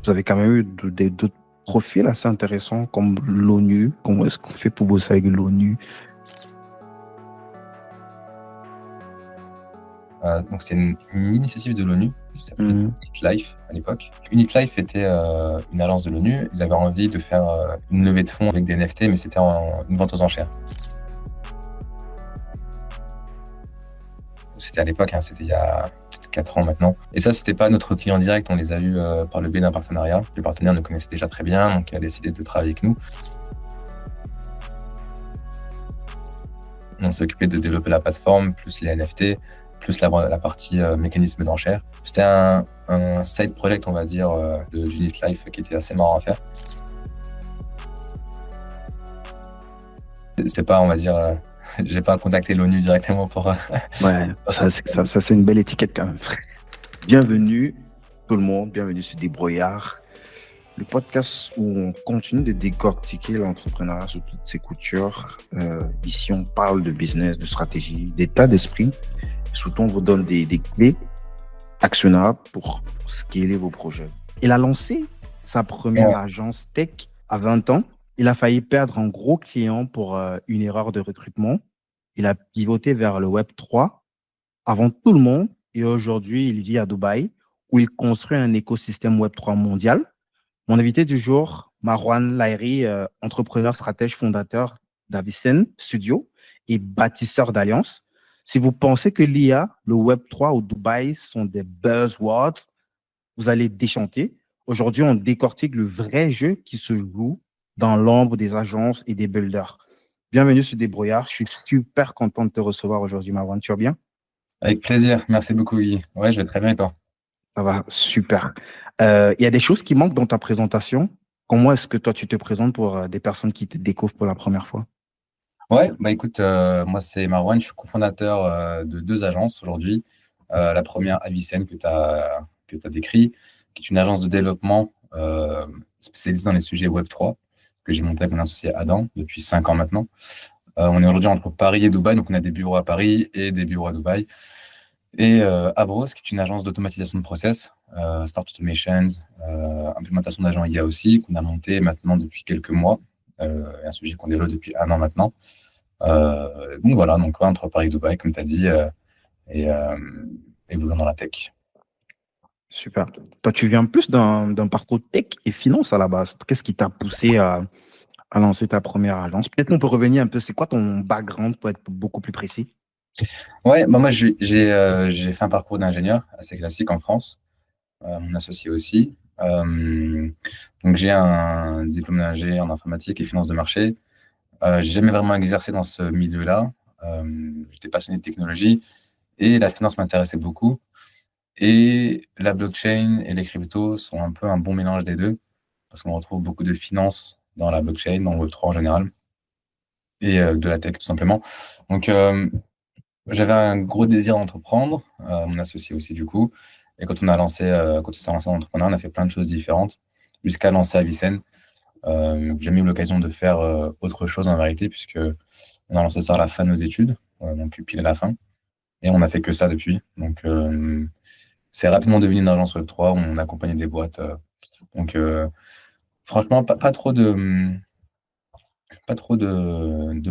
vous avez quand même eu d'autres profils assez intéressants comme l'ONU. Comment est-ce qu'on fait pour bosser avec l'ONU? Donc, c'est une initiative de l'ONU qui s'appelait Mhm. Unit Life à l'époque. Unit Life était une agence de l'ONU. Ils avaient envie de faire une levée de fonds avec des NFT, mais c'était une vente aux enchères. C'était à l'époque, hein, c'était il y a peut-être 4 ans maintenant. Et ça, c'était pas notre client direct, on les a eus par le biais d'un partenariat. Le partenaire nous connaissait déjà très bien, donc il a décidé de travailler avec nous. On s'est occupé de développer la plateforme, plus les NFT, plus la partie mécanisme d'enchères. C'était un side project, on va dire, de Unit Life qui était assez marrant à faire. C'était pas, on va dire, j'ai pas contacté l'ONU directement pour. Ouais, ça, c'est une belle étiquette quand même. Bienvenue tout le monde, bienvenue sur Débrouillard, le podcast où on continue de décortiquer l'entrepreneuriat sous toutes ses coutures. Ici, on parle de business, de stratégie, d'état d'esprit. Surtout, on vous donne des clés actionnables pour scaler vos projets. Il a lancé sa première agence tech à 20 ans. Il a failli perdre un gros client pour une erreur de recrutement. Il a pivoté vers le Web 3 avant tout le monde. Et aujourd'hui, il vit à Dubaï où il construit un écosystème Web 3 mondial. Mon invité du jour, Marwan Lahiri, entrepreneur, stratège, fondateur d'Avicen Studio et bâtisseur d'Alliance. Si vous pensez que l'IA, le Web 3 ou Dubaï sont des buzzwords, vous allez déchanter. Aujourd'hui, on décortique le vrai jeu qui se joue dans l'ombre des agences et des builders. Bienvenue sur Débrouillard. Je suis super content de te recevoir aujourd'hui, Marwan. Tu vas bien? Avec plaisir, merci beaucoup Guy. Ouais, je vais très bien et toi? Ça va, super. Il y a des choses qui manquent dans ta présentation. Comment est-ce que toi, tu te présentes pour des personnes qui te découvrent pour la première fois? Ouais, bah écoute, moi c'est Marwan, je suis cofondateur de 2 agences aujourd'hui. La première, Avicen, que tu as décrit, qui est une agence de développement spécialisée dans les sujets Web3, que j'ai monté avec mon associé Adam depuis 5 ans maintenant. On est aujourd'hui entre Paris et Dubaï, donc on a des bureaux à Paris et des bureaux à Dubaï. Et Avros, qui est une agence d'automatisation de process, Start Automations, implémentation d'agents IA aussi, qu'on a monté maintenant depuis quelques mois, un sujet qu'on développe depuis 1 an maintenant. Donc voilà, donc ouais, entre Paris et Dubaï, comme tu as dit, et évoluant dans la tech. Super. Toi, tu viens plus d'un parcours tech et finance à la base. Qu'est-ce qui t'a poussé à lancer ta première agence? Peut-être qu'on peut revenir un peu. C'est quoi ton background pour être beaucoup plus précis? Ouais, bah moi j'ai fait un parcours d'ingénieur assez classique en France, mon associé aussi. Donc j'ai un diplôme d'ingé en informatique et finance de marché. J'ai jamais vraiment exercé dans ce milieu-là. J'étais passionné de technologie et la finance m'intéressait beaucoup. Et la blockchain et les cryptos sont un peu un bon mélange des deux, parce qu'on retrouve beaucoup de finance dans la blockchain, dans le Web3 en général, et de la tech tout simplement. Donc j'avais un gros désir d'entreprendre, mon associé aussi du coup. Et quand on s'est lancé en entrepreneur, on a fait plein de choses différentes, jusqu'à lancer Avicen. J'ai jamais eu l'occasion de faire autre chose en vérité, puisque on a lancé ça à la fin de nos études, donc pile à la fin, et on a fait que ça depuis. Donc c'est rapidement devenu une agence Web3 où on accompagnait des boîtes. Donc franchement, pas trop de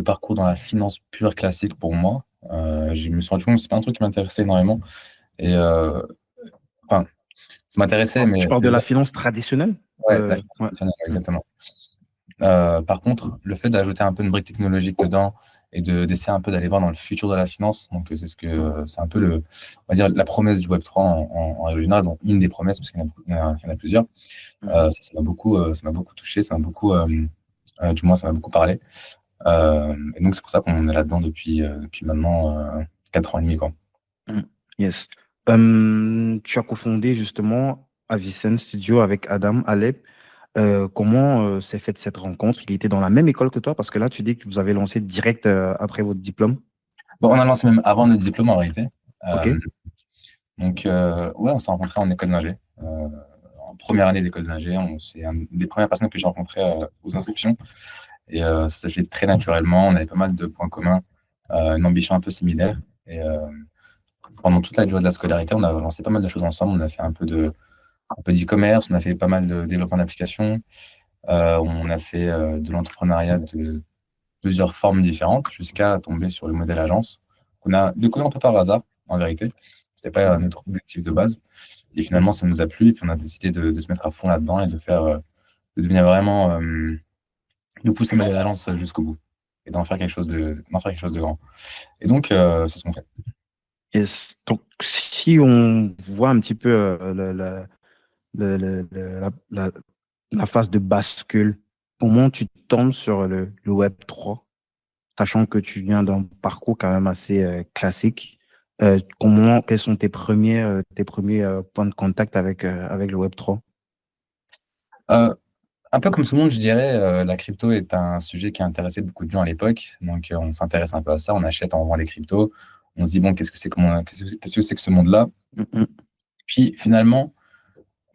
parcours dans la finance pure classique pour moi. Je me suis rendu compte que c'est pas un truc qui m'intéressait énormément. Et enfin, ça m'intéressait, mais Tu parles de la finance traditionnelle? ouais, la finance Ouais. traditionnelle, exactement. Par contre, le fait d'ajouter un peu une brique technologique dedans et d'essayer un peu d'aller voir dans le futur de la finance, donc c'est un peu on va dire la promesse du Web3 en règle générale, donc une des promesses, parce qu'il y en a plusieurs. Ça m'a beaucoup touché, du moins ça m'a beaucoup parlé. Et donc c'est pour ça qu'on est là-dedans depuis maintenant 4 ans et demi, quoi. Yes. Tu as cofondé justement Avicen Studio avec Adam Alep. Comment s'est faite cette rencontre? Il était dans la même école que toi parce que là, tu dis que vous avez lancé direct après votre diplôme. Bon, on a lancé même avant notre diplôme en réalité. OK. Donc ouais, on s'est rencontrés en école d'ingé, en première année d'école d'ingé. C'est une des premières personnes que j'ai rencontrées aux inscriptions. Et ça s'est fait très naturellement. On avait pas mal de points communs, une ambition un peu similaire. Et pendant toute la durée de la scolarité, on a lancé pas mal de choses ensemble. On a fait un peu un peu d'e-commerce, on a fait pas mal de développement d'applications, on a fait de l'entrepreneuriat de plusieurs formes différentes jusqu'à tomber sur le modèle agence qu'on a découvert un peu par hasard, en vérité. C'était pas notre objectif de base. Et finalement, ça nous a plu et puis on a décidé de se mettre à fond là-dedans et de devenir vraiment, de pousser le modèle agence jusqu'au bout et d'en faire quelque chose de grand. Et donc, c'est ce qu'on fait. Donc, si on voit un petit peu la phase de bascule, comment tu tombes sur le Web3, sachant que tu viens d'un parcours quand même assez classique? Quels sont tes premiers points de contact avec le Web3? Euh, un peu comme tout le monde, je dirais, la crypto est un sujet qui a intéressé beaucoup de gens à l'époque. Donc, on s'intéresse un peu à ça, on achète, on vend des cryptos. On se dit, bon, qu'est-ce que c'est que ce monde-là? Mhm. Puis finalement,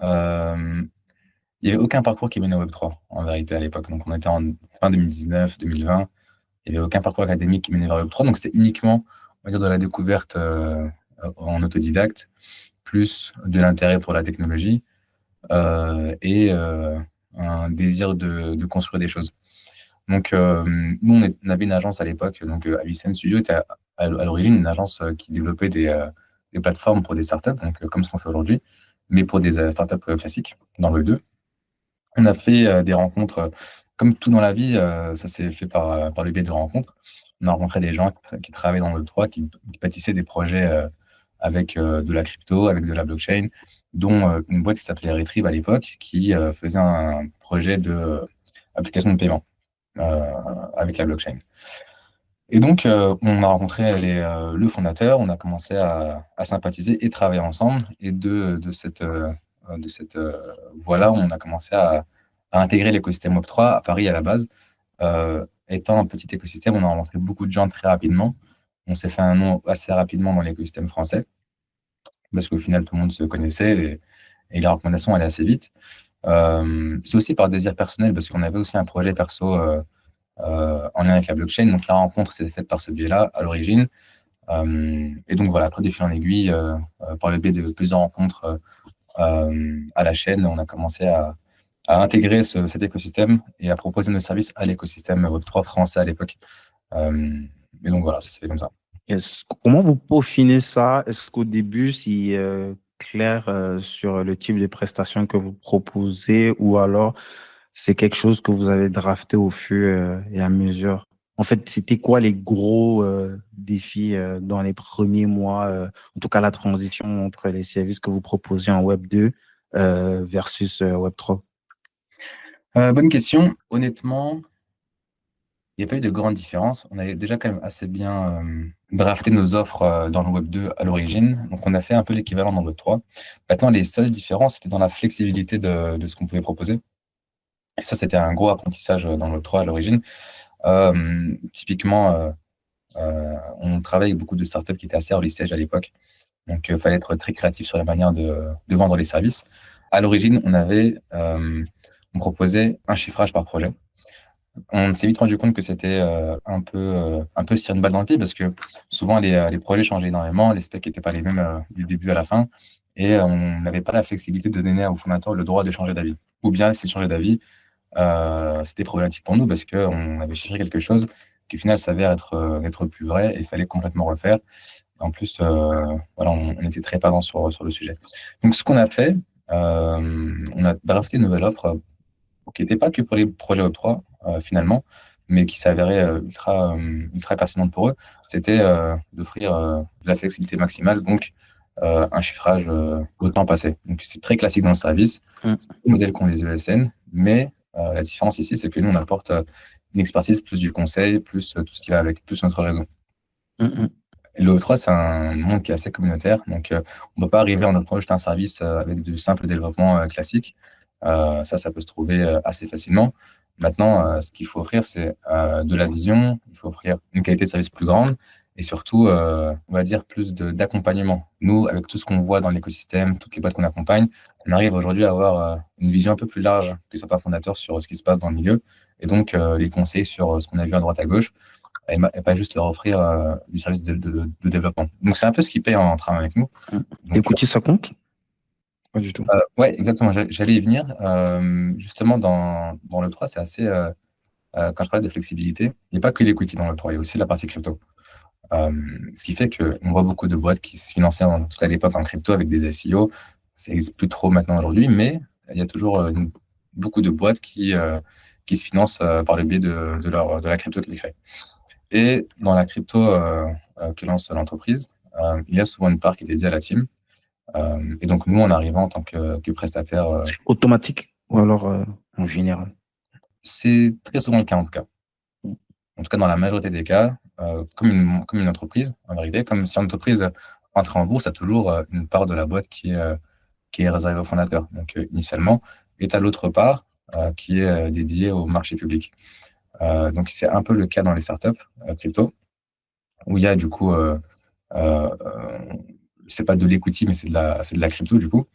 euh, il n'y avait aucun parcours qui menait au Web3, en vérité, à l'époque. Donc, on était en fin 2019, 2020. Il n'y avait aucun parcours académique qui menait vers le Web3. Donc, c'était uniquement, on va dire, de la découverte en autodidacte, plus de l'intérêt pour la technologie et un désir de construire des choses. Donc, nous, on avait une agence à l'époque. Donc, Avicenne Studio était à l'origine une agence qui développait des plateformes pour des startups, donc comme ce qu'on fait aujourd'hui, mais pour des startups classiques dans le Web 2. On a fait des rencontres, comme tout dans la vie, ça s'est fait par le biais de rencontres. On a rencontré des gens qui travaillaient dans le Web3, qui bâtissaient des projets avec de la crypto, avec de la blockchain, dont une boîte qui s'appelait Retrieve à l'époque, qui faisait un projet de application de paiement avec la blockchain. Et donc, on a rencontré le fondateur, on a commencé à sympathiser et travailler ensemble. Et de cette voie-là, on a commencé à intégrer l'écosystème Web3 à Paris à la base. Étant un petit écosystème, on a rencontré beaucoup de gens très rapidement. On s'est fait un nom assez rapidement dans l'écosystème français, parce qu'au final, tout le monde se connaissait et les recommandations allaient assez vite. C'est aussi par désir personnel, parce qu'on avait aussi un projet perso en lien avec la blockchain. Donc la rencontre s'est faite par ce biais-là à l'origine. Et donc voilà, après de fil en aiguille, par le biais de plusieurs rencontres à la chaîne, on a commencé à intégrer cet écosystème et à proposer nos services à l'écosystème Web3 français à l'époque. Et donc voilà, ça s'est fait comme ça. Comment vous peaufinez ça? Est-ce qu'au début, c'est clair sur le type de prestations que vous proposez, ou alors c'est quelque chose que vous avez drafté au fur et à mesure? En fait, c'était quoi les gros défis dans les premiers mois, en tout cas la transition entre les services que vous proposez en Web 2 versus Web 3? Bonne question. Honnêtement, il n'y a pas eu de grande différence. On avait déjà quand même assez bien drafté nos offres dans le Web 2 à l'origine. Donc, on a fait un peu l'équivalent dans le Web 3. Maintenant, les seules différences, c'était dans la flexibilité de ce qu'on pouvait proposer. Et ça, c'était un gros apprentissage dans le Web 3 à l'origine. Typiquement, on travaille avec beaucoup de startups qui étaient assez early stage à l'époque. Donc, il fallait être très créatif sur la manière de vendre les services. À l'origine, on proposait un chiffrage par projet. On s'est vite rendu compte que c'était un peu se tirer une balle dans le pied, parce que souvent les projets changeaient énormément, les specs n'étaient pas les mêmes du début à la fin, et on n'avait pas la flexibilité de donner au fondateur le droit de changer d'avis. Ou bien, s'il changeait d'avis, c'était problématique pour nous, parce qu'on avait chiffré quelque chose qui au final s'avère être plus vrai, et il fallait complètement refaire. En plus, voilà, on était très perdants sur le sujet. Donc, ce qu'on a fait, on a drafté une nouvelle offre qui n'était pas que pour les projets Web3, finalement, mais qui s'avérait ultra pertinente pour eux. C'était d'offrir de la flexibilité maximale, donc un chiffrage au temps passé. Donc, c'est très classique dans le service. Mm. C'est le modèle qu'ont les ESN, mais la différence ici, c'est que nous, on apporte une expertise, plus du conseil, plus tout ce qui va avec, plus notre réseau. Et le Web3, c'est un monde qui est assez communautaire, donc on ne peut pas arriver en offrant juste un service avec du simple développement classique. Ça peut se trouver assez facilement. Maintenant, ce qu'il faut offrir, c'est de la vision, il faut offrir une qualité de service plus grande et surtout, on va dire, plus d'accompagnement. Nous, avec tout ce qu'on voit dans l'écosystème, toutes les boîtes qu'on accompagne, on arrive aujourd'hui à avoir une vision un peu plus large que certains fondateurs sur ce qui se passe dans le milieu, et donc les conseils sur ce qu'on a vu à droite à gauche, et pas juste leur offrir du service de développement. Donc, c'est un peu ce qui paye en travaillant avec nous. Les Donc, cookies, ça compte? Pas du tout. Ouais, exactement. J'allais y venir. Justement, dans le 3, c'est assez. Quand je parlais de flexibilité, il n'y a pas que l'equity dans le 3, il y a aussi la partie crypto. Euh, Ce qui fait qu'on voit beaucoup de boîtes qui se finançaient, en tout cas à l'époque, en crypto avec des SEO. Ça n'existe plus trop maintenant aujourd'hui, mais il y a toujours beaucoup de boîtes qui se financent par le biais de la crypto qu'ils créent. Et dans la crypto que lance l'entreprise, il y a souvent une part qui est dédiée à la team. Et donc, nous, en arrivant en tant que prestataire, C'est automatique ou alors en général? c'est très souvent le cas en tout cas. Mm. En tout cas, dans la majorité des cas, comme une entreprise, en vérité, comme si une entreprise entre en bourse, il y a toujours une part de la boîte qui est réservée aux fondateurs, donc initialement, et tu as l'autre part qui est dédiée au marché public. Donc, c'est un peu le cas dans les startups crypto, où il y a du coup, euh, euh, c'est pas de l'equity, mais c'est de la crypto du coup.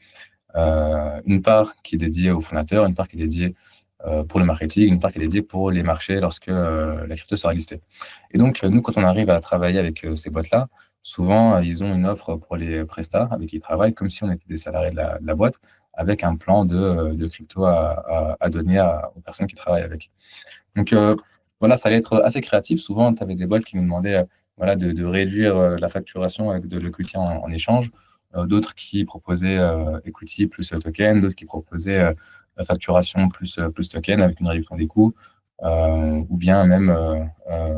Une part qui est dédiée aux fondateurs, une part qui est dédiée pour le marketing, une part qui est dédiée pour les marchés lorsque la crypto sera listée. Et donc, nous, quand on arrive à travailler avec ces boîtes-là, souvent, ils ont une offre pour les prestats avec qui ils travaillent, comme si on était des salariés de la boîte, avec un plan de crypto à donner aux personnes qui travaillent avec. Donc voilà, fallait être assez créatif. Souvent, tu avais des boîtes qui nous demandaient voilà, de réduire la facturation avec de l'equity en échange. D'autres qui proposaient equity plus token, d'autres qui proposaient la facturation plus token avec une réduction des coûts, ou bien même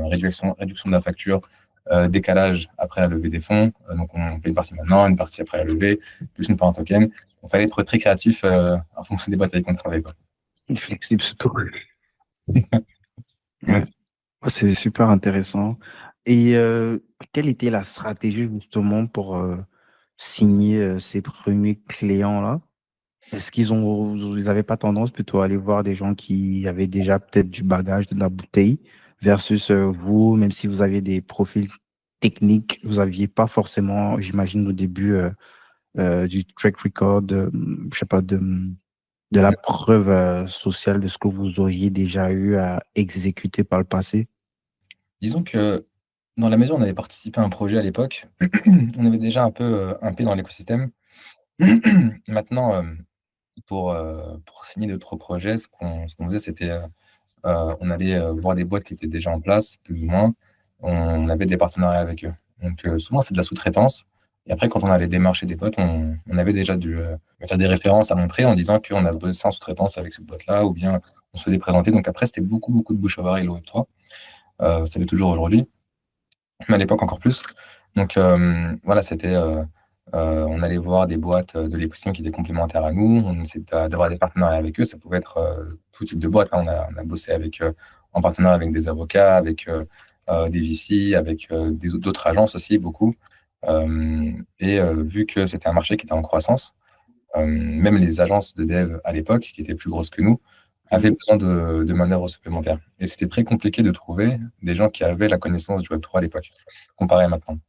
réduction de la facture, décalage après la levée des fonds. Donc on paye une partie maintenant, une partie après la levée, plus une part en token. Il fallait être très créatif en fonction des boîtes avec qui on travaille, quoi. Flexible surtout. Ouais. Exact. C'est super intéressant. Et quelle était la stratégie justement pour signer ces premiers clients-là? Est-ce ils n'avaient pas tendance plutôt à aller voir des gens qui avaient déjà peut-être du bagage, de la bouteille, versus vous, même si vous aviez des profils techniques, vous n'aviez pas forcément, j'imagine au début, du track record, je sais pas, de la preuve sociale de ce que vous auriez déjà eu à exécuter par le passé? Disons que dans la mesure où on avait participé à un projet à l'époque, on avait déjà un peu un pied dans l'écosystème. Maintenant, pour signer d'autres projets, ce qu'on faisait, c'était on allait voir des boîtes qui étaient déjà en place, plus ou moins. On avait des partenariats avec eux. Donc souvent, c'est de la sous-traitance. Et après, quand on allait démarcher des boîtes, on avait déjà on va dire des références à montrer en disant qu'on a besoin en sous-traitance avec cette boîte-là, ou bien on se faisait présenter. Donc après, c'était beaucoup, beaucoup de bouche à oreille, le Web3. Ça l'est toujours aujourd'hui, mais à l'époque encore plus. Donc voilà, on allait voir des boîtes de l'écosystème qui étaient complémentaires à nous. On essayait d'avoir des partenariats avec eux. Ça pouvait être tout type de boîtes, hein. On a bossé en partenariat avec des avocats, avec des VC, avec d'autres agences aussi, beaucoup. Et vu que c'était un marché qui était en croissance, même les agences de dev à l'époque, qui étaient plus grosses que nous, avaient besoin de manœuvres supplémentaires. Et c'était très compliqué de trouver des gens qui avaient la connaissance du Web3 à l'époque, comparé à maintenant.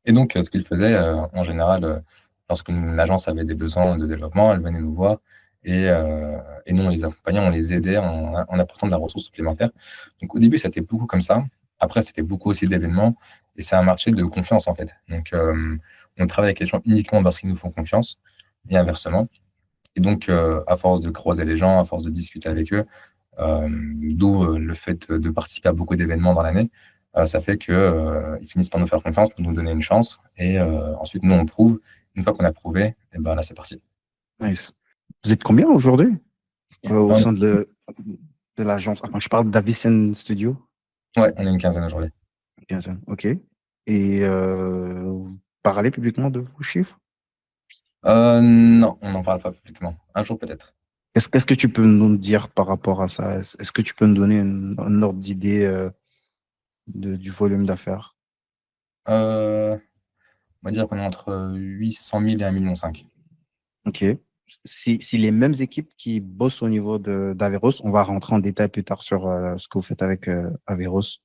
Et donc, ce qu'ils faisaient, en général, lorsqu'une agence avait des besoins de développement, elle venait nous voir et nous, on les accompagnait, on les aidait en apportant de la ressource supplémentaire. Donc, au début, c'était beaucoup comme ça. Après, c'était beaucoup aussi d'événements et c'est un marché de confiance, en fait. Donc, on travaille avec les gens uniquement parce qu'ils nous font confiance et inversement. Et donc, à force de croiser les gens, à force de discuter avec eux, d'où le fait de participer à beaucoup d'événements dans l'année, ça fait que ils finissent par nous faire confiance, pour nous donner une chance. Et ensuite, nous, on prouve. Une fois qu'on a prouvé, et ben là, c'est parti. Nice. Vous êtes combien aujourd'hui au On sein de l'agence? Enfin, je parle d'Avicen Studio. Ouais, on est une quinzaine aujourd'hui. 15 ans, ok. Et vous parlez publiquement de vos chiffres? Non, on n'en parle pas publiquement. Un jour peut-être. Qu'est-ce que tu peux nous dire par rapport à ça? Est-ce que tu peux nous donner un ordre d'idée du volume d'affaires? On va dire qu'on est entre 800 000 et 1,5 million. Ok. Si les mêmes équipes qui bossent au niveau d'Averos, on va rentrer en détail plus tard sur ce que vous faites avec Averos.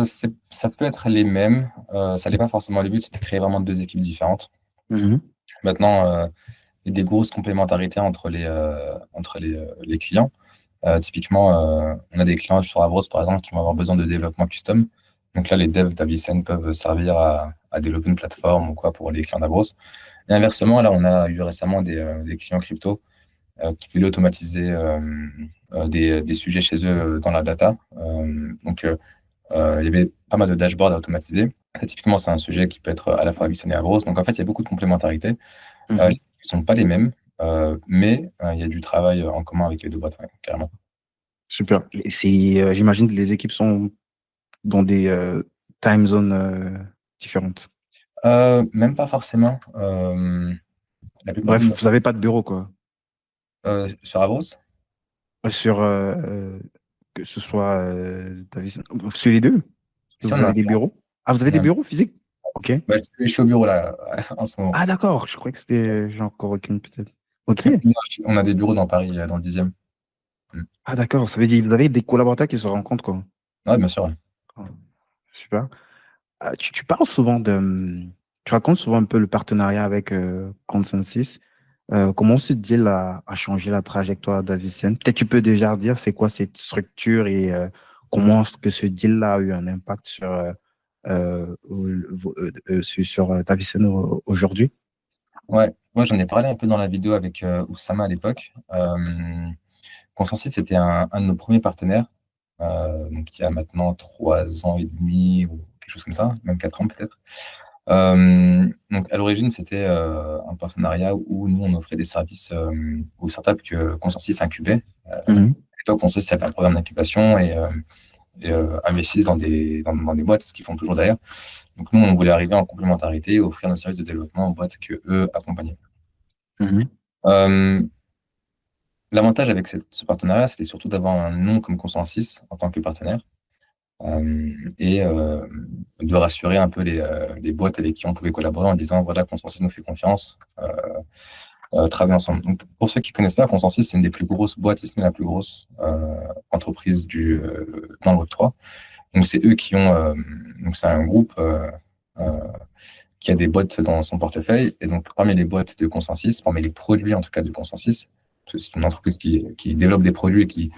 Ça peut être les mêmes. Ça n'est pas forcément le but, c'est de créer vraiment deux équipes différentes. Mhm. Maintenant, il y a des grosses complémentarités entre les clients. Typiquement, on a des clients sur Avros, par exemple, qui vont avoir besoin de développement custom. Donc là, les devs d'Avicen peuvent servir à développer une plateforme ou quoi pour les clients d'Avros. Et inversement, là, on a eu récemment des clients crypto qui voulaient automatiser des sujets chez eux dans la data. Il y avait pas mal de dashboards à automatiser. Et typiquement, c'est un sujet qui peut être à la fois Avicenne et Avros. Donc, en fait, il y a beaucoup de complémentarité. Les Mhm. équipes ne sont pas les mêmes, mais il y a du travail en commun avec les deux boîtes, ouais, carrément. Super. J'imagine que les équipes sont dans des time zones différentes. Même pas forcément. La plupart de Bref, nos... vous n'avez pas de bureau, quoi. Sur Avros, Sur que ce soit sur les deux, si vous on a avez un des bureau. bureaux. Ah, vous avez On a des un- bureaux physiques? Ok. Ouais, je suis au bureau là, en ce moment. Ah, d'accord. Je croyais que c'était genre Coroquine, peut-être. Ok. On a des bureaux dans Paris, dans le 10e. Mm. Ah, d'accord. Ça veut dire que vous avez des collaborateurs qui se rencontrent, quoi. Ouais, bien sûr. Ouais. Ah, super. Ah, tu parles souvent tu racontes souvent un peu le partenariat avec Consensus. Comment ce deal a changé la trajectoire d'Avicenne? Peut-être tu peux déjà dire c'est quoi cette structure et comment est-ce que ce deal-là a eu un impact sur Davicenne aujourd'hui? Ouais, moi j'en ai parlé un peu dans la vidéo avec Oussama à l'époque. Consensus, c'était un de nos premiers partenaires, donc il y a maintenant 3 ans et demi ou quelque chose comme ça, même 4 ans peut-être. Donc à l'origine, c'était un partenariat où nous on offrait des services aux startups que Consensus incubait. À Mhm, l'époque, Consensus avait un programme d'incubation et investissent dans des boîtes, ce qu'ils font toujours d'ailleurs. Donc nous, on voulait arriver en complémentarité et offrir nos services de développement aux boîtes que eux accompagnaient. mhm, Euh, L'avantage avec ce partenariat, c'était surtout d'avoir un nom comme Consensus en tant que partenaire et de rassurer un peu les boîtes avec qui on pouvait collaborer en disant voilà, Consensus nous fait confiance, travailler ensemble. Donc, pour ceux qui ne connaissent pas, Consensus, c'est une des plus grosses boîtes, si ce n'est la plus grosse entreprise dans le Web3. Donc, c'est eux qui ont. Donc, c'est un groupe euh, qui a des boîtes dans son portefeuille. Et donc, parmi les boîtes de Consensus, parmi les produits en tout cas de Consensus, parce que c'est une entreprise qui développe des produits et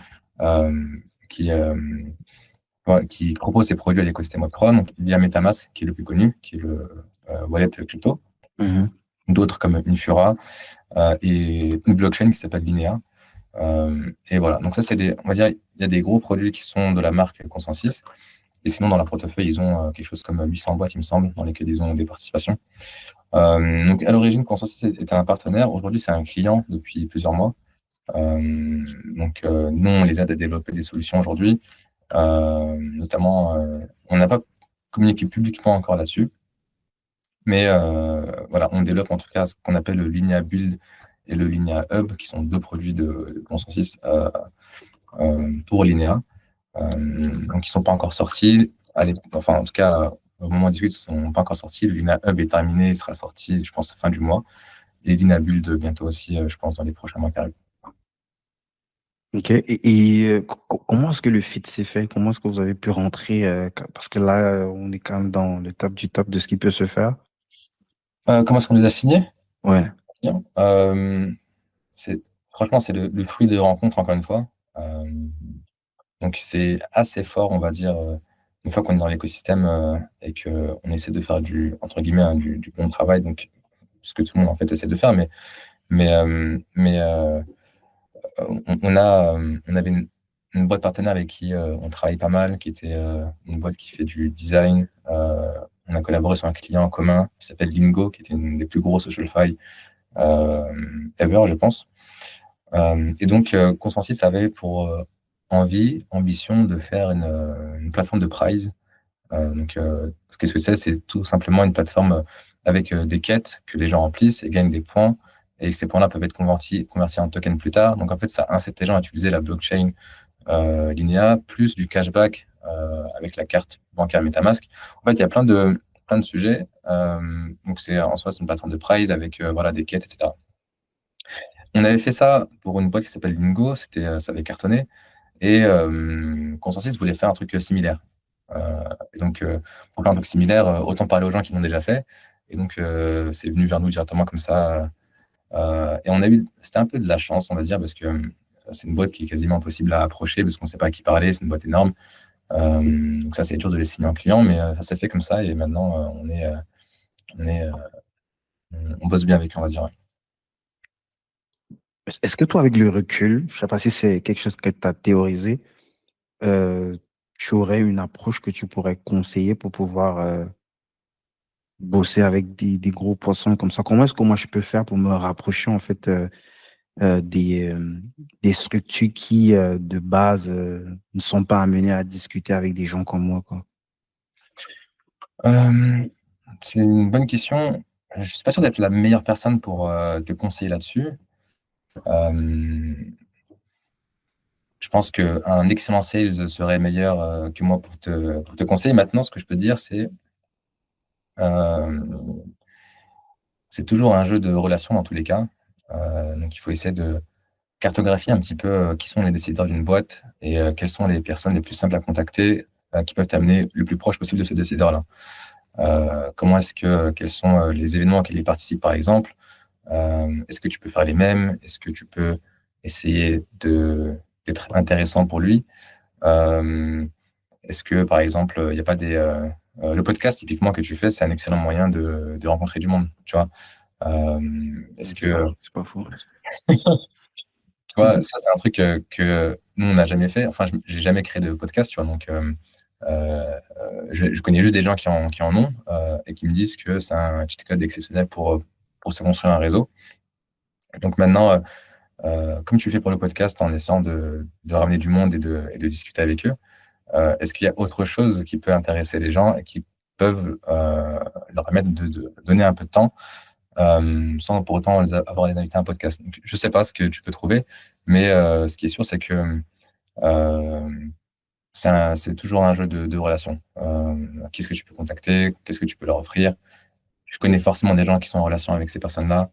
euh, qui, euh, voilà, qui propose ses produits à l'écosystème Web3. Donc, il y a MetaMask, qui est le plus connu, qui est le wallet crypto. mhm, D'autres comme Infura et une blockchain qui s'appelle Linea. Et voilà, donc ça, on va dire, il y a des gros produits qui sont de la marque Consensus. Et sinon, dans leur portefeuille, ils ont quelque chose comme 800 boîtes, il me semble, dans lesquelles ils ont des participations. Donc, à l'origine, Consensus était un partenaire. Aujourd'hui, c'est un client depuis plusieurs mois. Nous, on les aide à développer des solutions aujourd'hui. Notamment, on n'a pas communiqué publiquement encore là-dessus. Mais voilà, on développe en tout cas ce qu'on appelle le Linea Build et le Linea Hub, qui sont deux produits de Consensus pour Linea. Donc, ils ne sont pas encore sortis. Enfin, en tout cas, au moment où on discute, ils ne sont pas encore sortis. Le Linea Hub est terminé, il sera sorti, je pense, fin du mois. Et Linea Build bientôt aussi, je pense, dans les prochains mois qui arrivent. ok. Et comment est-ce que le fit s'est fait? Comment est-ce que vous avez pu rentrer? Parce que là, on est quand même dans le top du top de ce qui peut se faire. Comment est-ce qu'on les a signés? Ouais. Euh, c'est, Franchement, c'est le fruit de rencontres, encore une fois. Euh, Donc, c'est assez fort, on va dire, une fois qu'on est dans l'écosystème et qu'on essaie de faire entre guillemets, hein, du bon travail, donc ce que tout le monde en fait essaie de faire, mais, euh, mais euh, on avait une boîte partenaire avec qui on travaille pas mal, qui était une boîte qui fait du design. On a collaboré sur un client en commun qui s'appelle Lingo, qui était une des plus grosses social fi ever, je pense. Et donc, Consensus avait pour ambition de faire une plateforme de prize. Qu'est-ce que c'est? C'est tout simplement une plateforme avec des quêtes que les gens remplissent et gagnent des points. Et ces points-là peuvent être convertis en tokens plus tard. Donc, en fait, ça incite les gens à utiliser la blockchain Linea, plus du cashback avec la carte bancaire MetaMask. En fait, il y a plein de sujets. Donc, en soi, c'est une plateforme de prize avec voilà, des quêtes, etc. On avait fait ça pour une boîte qui s'appelle Lingo, ça avait cartonné. Et Consensus voulait faire un truc similaire. Et donc, pour faire un truc similaire, autant parler aux gens qui l'ont déjà fait. Et donc, c'est venu vers nous directement comme ça. Et c'était un peu de la chance, on va dire, parce que c'est une boîte qui est quasiment impossible à approcher parce qu'on ne sait pas à qui parler, c'est une boîte énorme. Donc ça, c'est dur de les signer en client, mais ça s'est fait comme ça. Et maintenant, on est on bosse bien avec eux, on va dire. Ouais. Est-ce que toi, avec le recul, je sais pas si c'est quelque chose que tu as théorisé, euh, tu aurais une approche que tu pourrais conseiller pour pouvoir bosser avec des gros poissons comme ça? Comment est-ce que moi je peux faire pour me rapprocher en fait des structures qui de base ne sont pas amenées à discuter avec des gens comme moi, quoi? Euh, c'est une bonne question. Je suis pas sûr d'être la meilleure personne pour te conseiller là-dessus. Euh, je pense qu'un excellent sales serait meilleur que moi pour te conseiller. Maintenant, ce que je peux te dire, euh, c'est toujours un jeu de relations dans tous les cas. Donc, il faut essayer de cartographier un petit peu qui sont les décideurs d'une boîte et quelles sont les personnes les plus simples à contacter qui peuvent t'amener le plus proche possible de ce décideur-là. Comment est-ce que, quels sont les événements auxquels il participe, par exemple? Est-ce que tu peux faire les mêmes? Est-ce que tu peux essayer d'être intéressant pour lui? Euh, Est-ce que, par exemple, il n'y a pas le podcast, typiquement, que tu fais, c'est un excellent moyen de rencontrer du monde, tu vois? Est-ce que, C'est pas faux. tu vois, ça, c'est un truc que nous, on n'a jamais fait. Enfin, j'ai jamais créé de podcast, tu vois, donc je connais juste des gens qui en ont et qui me disent que c'est un cheat code exceptionnel pour se construire un réseau. Donc maintenant, comme tu fais pour le podcast en essayant de ramener du monde et de discuter avec eux, est-ce qu'il y a autre chose qui peut intéresser les gens et qui peuvent leur permettre de donner un peu de temps sans pour autant avoir les invités à un podcast? Donc, je ne sais pas ce que tu peux trouver, mais ce qui est sûr, c'est que euh, c'est toujours un jeu de relations. Qui est-ce que tu peux contacter? Qu'est-ce que tu peux leur offrir? Je connais forcément des gens qui sont en relation avec ces personnes-là.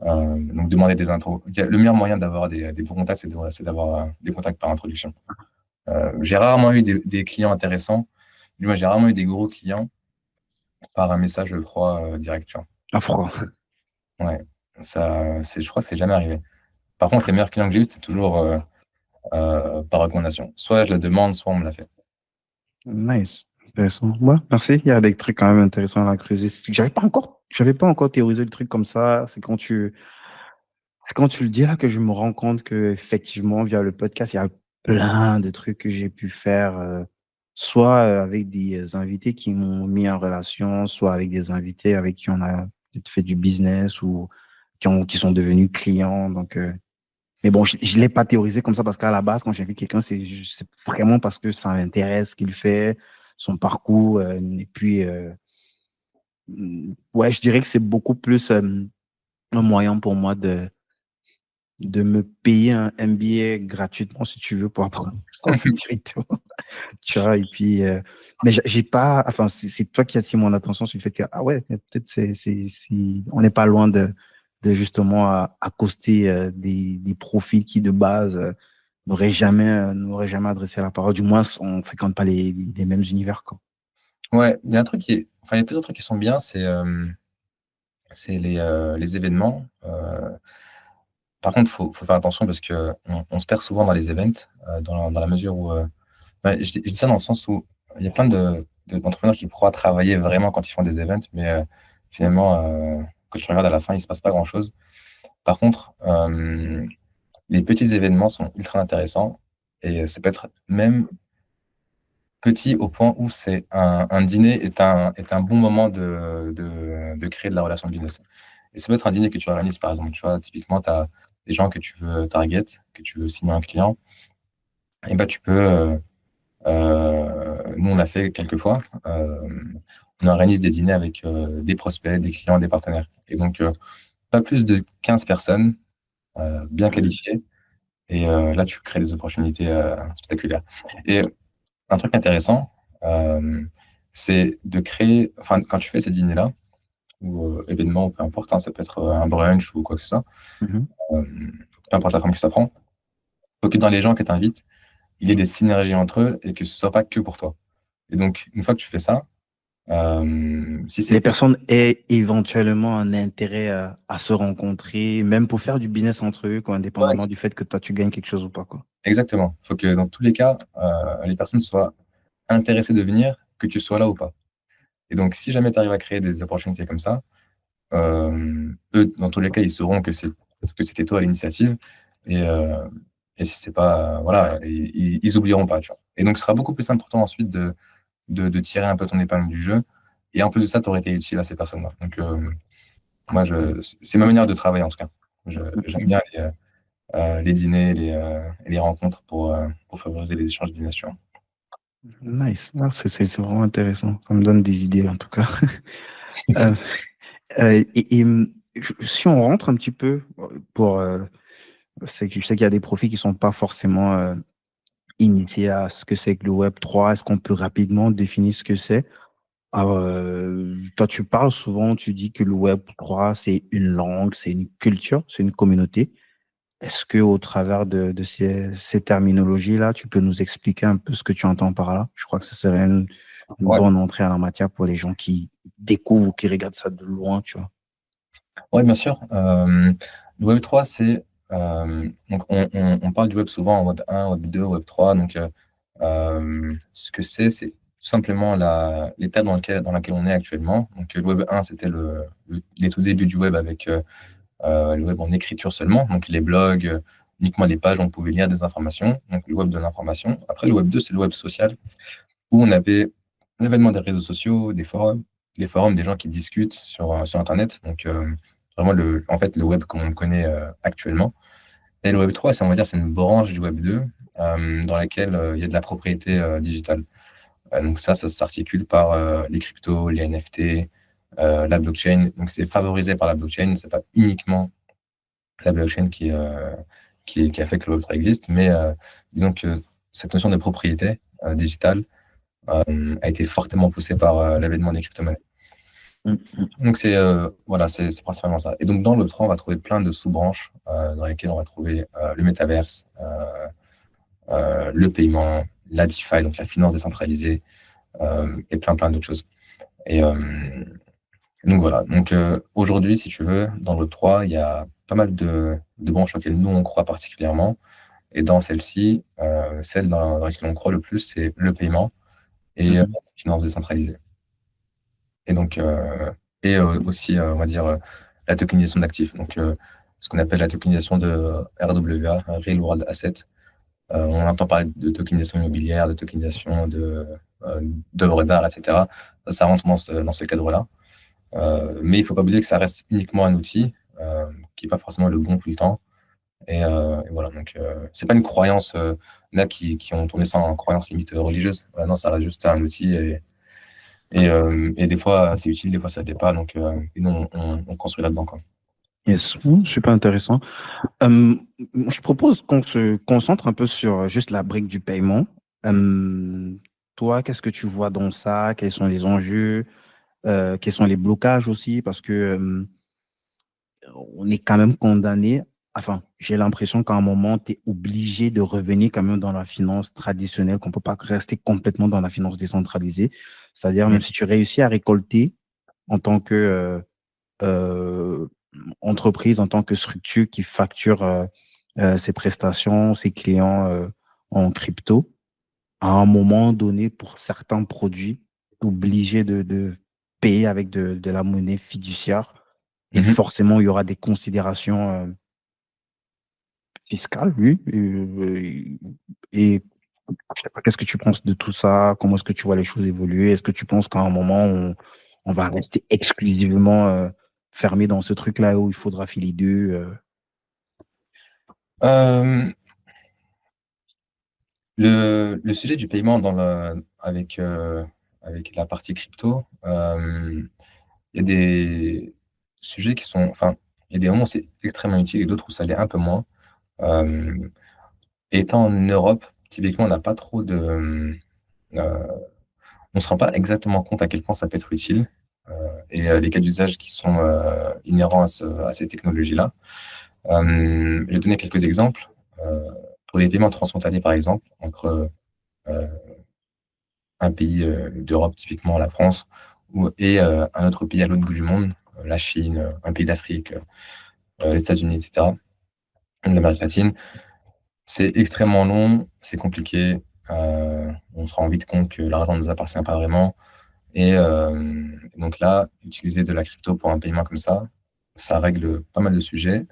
Donc, demander des intros. Le meilleur moyen d'avoir des bons contacts, c'est d'avoir des contacts par introduction. J'ai rarement eu des clients intéressants. Du moins, j'ai rarement eu des gros clients par un message froid direct. Tu vois. À froid. Ouais, je crois que c'est jamais arrivé. Par contre, les meilleurs clients que j'ai eu, c'était toujours par recommandation. Soit je la demande, soit on me l'a fait. Nice. Intéressant. Ouais, merci. Il y a des trucs quand même intéressants à creuser. J'avais pas encore théorisé le truc comme ça. C'est quand tu le dis là que je me rends compte que effectivement, via le podcast, il y a plein de trucs que j'ai pu faire, soit avec des invités qui m'ont mis en relation, soit avec des invités avec qui on a peut-être fait du business ou qui sont devenus clients. Donc, mais bon, je ne l'ai pas théorisé comme ça parce qu'à la base, quand j'invite quelqu'un, c'est vraiment parce que ça m'intéresse ce qu'il fait, son parcours. Et puis, ouais, je dirais que c'est beaucoup plus un moyen pour moi de me payer un MBA gratuitement, si tu veux, pour apprendre directement. Tu vois, et puis, mais j'ai pas, enfin, c'est toi qui attires mon attention sur le fait que, ah ouais, peut-être on n'est pas loin de justement accoster des profils qui, de base, n'auraient jamais adressé la parole. Du moins, on ne fréquente pas les mêmes univers, quoi. Ouais, il y a un truc enfin, il y a plusieurs trucs qui sont bien, c'est les événements. Par contre, faut faire attention parce que on se perd souvent dans les events, dans la mesure où, ouais, je dis ça dans le sens où il y a plein d'entrepreneurs qui croient travailler vraiment quand ils font des events, mais finalement, quand tu regardes à la fin, il se passe pas grand-chose. Par contre, les petits événements sont ultra intéressants et ça peut être même petit au point où c'est un dîner est un bon moment de créer de la relation business. Et ça peut être un dîner que tu organises, par exemple. Tu vois, typiquement, tu as des gens que tu veux target, que tu veux signer un client. Et bah, tu peux. Nous, on l'a fait quelques fois. On organise des dîners avec des prospects, des clients, des partenaires. Et donc, pas plus de 15 personnes bien qualifiées. Et là, tu crées des opportunités spectaculaires. Et un truc intéressant, c'est de créer, enfin, quand tu fais ces dîners-là, ou événements, peu importe, hein, ça peut être un brunch ou quoi que ce soit, Mhm. euh, peu importe la forme que ça prend, il faut que dans les gens que tu invites, il y ait des synergies entre eux et que ce soit pas que pour toi. Et donc, une fois que tu fais ça, si c'est Les que personnes aient éventuellement un intérêt à se rencontrer, même pour faire du business entre eux, quoi, ouais, indépendamment du fait que toi, tu gagnes quelque chose ou pas, quoi. exactement, il faut que dans tous les cas, les personnes soient intéressées de venir, que tu sois là ou pas. Et donc, si jamais tu arrives à créer des opportunités comme ça, eux, dans tous les cas, ils sauront que c'était toi à l'initiative et heu et si c'est pas, voilà, ils oublieront pas, tu vois? Et donc ce sera beaucoup plus simple pour toi ensuite de tirer un peu ton épingle du jeu et en plus de ça, tu aurais été utile à ces personnes-là. Donc moi c'est ma manière de travailler en tout cas. J'aime bien les dîners, et les rencontres pour favoriser les échanges business, tu vois? Nice. Ah, c'est vraiment intéressant. Ça me donne des idées, en tout cas. Euh, si on rentre un petit peu pour... c'est que je sais qu'il y a des profils qui sont pas forcément initiés à ce que c'est que le Web3. Est-ce qu'on peut rapidement définir ce que c'est? Toi, tu parles souvent, tu dis que le Web3, c'est une langue, c'est une culture, c'est une communauté. Est-ce que au travers de ces terminologies-là, tu peux nous expliquer un peu ce que tu entends par là? Je crois que ce serait une Ouais. bonne entrée à la matière pour les gens qui découvrent ou qui regardent ça de loin, tu vois. Ouais, bien sûr. Le Web3, c'est, donc on parle du web souvent en Web 1, Web 2, Web 3. Donc ce que c'est tout simplement l'étape dans laquelle on est actuellement. Donc le Web 1, c'était les tout débuts du web avec, le web en écriture seulement, donc les blogs, uniquement les pages où on pouvait lire des informations, donc le web de l'information. Après le Web 2, c'est le web social, où on avait l'avènement des réseaux sociaux, des forums, des gens qui discutent sur internet. Donc vraiment en fait, le web comme on le connaît, actuellement. Et le Web 3, on va dire, c'est une branche du Web 2, dans laquelle, il y a de la propriété, digitale. Donc ça s'articule par, les cryptos, les NFT, la blockchain. Donc c'est favorisé par la blockchain, c'est pas uniquement la blockchain qui a fait que le Web3 existe, mais disons que cette notion de propriété, digitale, a été fortement poussée par, l'avènement des crypto-monnaies. Mm, mm, Donc voilà, c'est principalement ça. Et donc dans le Web3, on va trouver plein de sous-branches, dans lesquelles on va trouver, le métaverse, le paiement, la DeFi, donc la finance décentralisée, et plein d'autres choses. Et donc voilà. Donc aujourd'hui, si tu veux, dans le Web3, il y a pas mal de branches auxquelles nous, on croit particulièrement. Et dans celle-ci, celle dans laquelle on croit le plus, c'est le paiement et la mhm, finance décentralisée. Et donc aussi, on va dire, la tokenisation d'actifs. Donc ce qu'on appelle la tokenisation de RWA, Real World Asset. On entend parler de tokenisation immobilière, de tokenisation d'œuvres d'art, et cetera. Ça rentre dans ce cadre-là. Mais il ne faut pas oublier que ça reste uniquement un outil, qui n'est pas forcément le bon tout le temps. Et voilà, donc c'est pas une croyance, là qui ont tourné ça en croyance limite religieuse. Non, ça reste juste un outil et des fois c'est utile, des fois ça l'est pas. Donc et nous on construit là-dedans, quoi. yes. Super intéressant. Je propose qu'on se concentre un peu sur juste la brique du paiement. Euh, Toi, qu'est-ce que tu vois dans ça? Quels sont les enjeux? Quels sont les blocages aussi? Parce que on est quand même condamné. Enfin, j'ai l'impression qu'à un moment, tu es obligé de revenir quand même dans la finance traditionnelle, qu'on ne peut pas rester complètement dans la finance décentralisée. C'est-à-dire, même Mmh. si tu réussis à récolter en tant que euh, entreprise, en tant que structure qui facture ses prestations, ses clients en crypto, à un moment donné, pour certains produits, tu es obligé de payer avec de la monnaie fiduciaire. Et Mmh. forcément, il y aura des considérations fiscales, oui. Et je sais pas, qu'est-ce que tu penses de tout ça? Comment est-ce que tu vois les choses évoluer? Est-ce que tu penses qu'à un moment, on va rester exclusivement fermé dans ce truc-là où il faudra filer deux Hem, le sujet du paiement avec la partie crypto, il y a des sujets qui sont, enfin, il y a des moments où c'est extrêmement utile et d'autres où ça l'est un peu moins. Hem, Étant en Europe, typiquement, on n'a pas trop on se rend pas exactement compte à quel point ça peut être utile, et les cas d'usage qui sont, inhérents à ces technologies-là. Je vais donner quelques exemples. Heu, pour les paiements transfrontaliers, par exemple, entre, heu, un pays, d'Europe, typiquement la France, un autre pays à l'autre bout du monde, la Chine, un pays d'Afrique, les États-Unis, et cetera, ou l'Amérique latine. C'est extrêmement long, c'est compliqué, on se rend vite compte que l'argent ne nous appartient pas vraiment Donc là, utiliser de la crypto pour un paiement comme ça règle pas mal de sujets.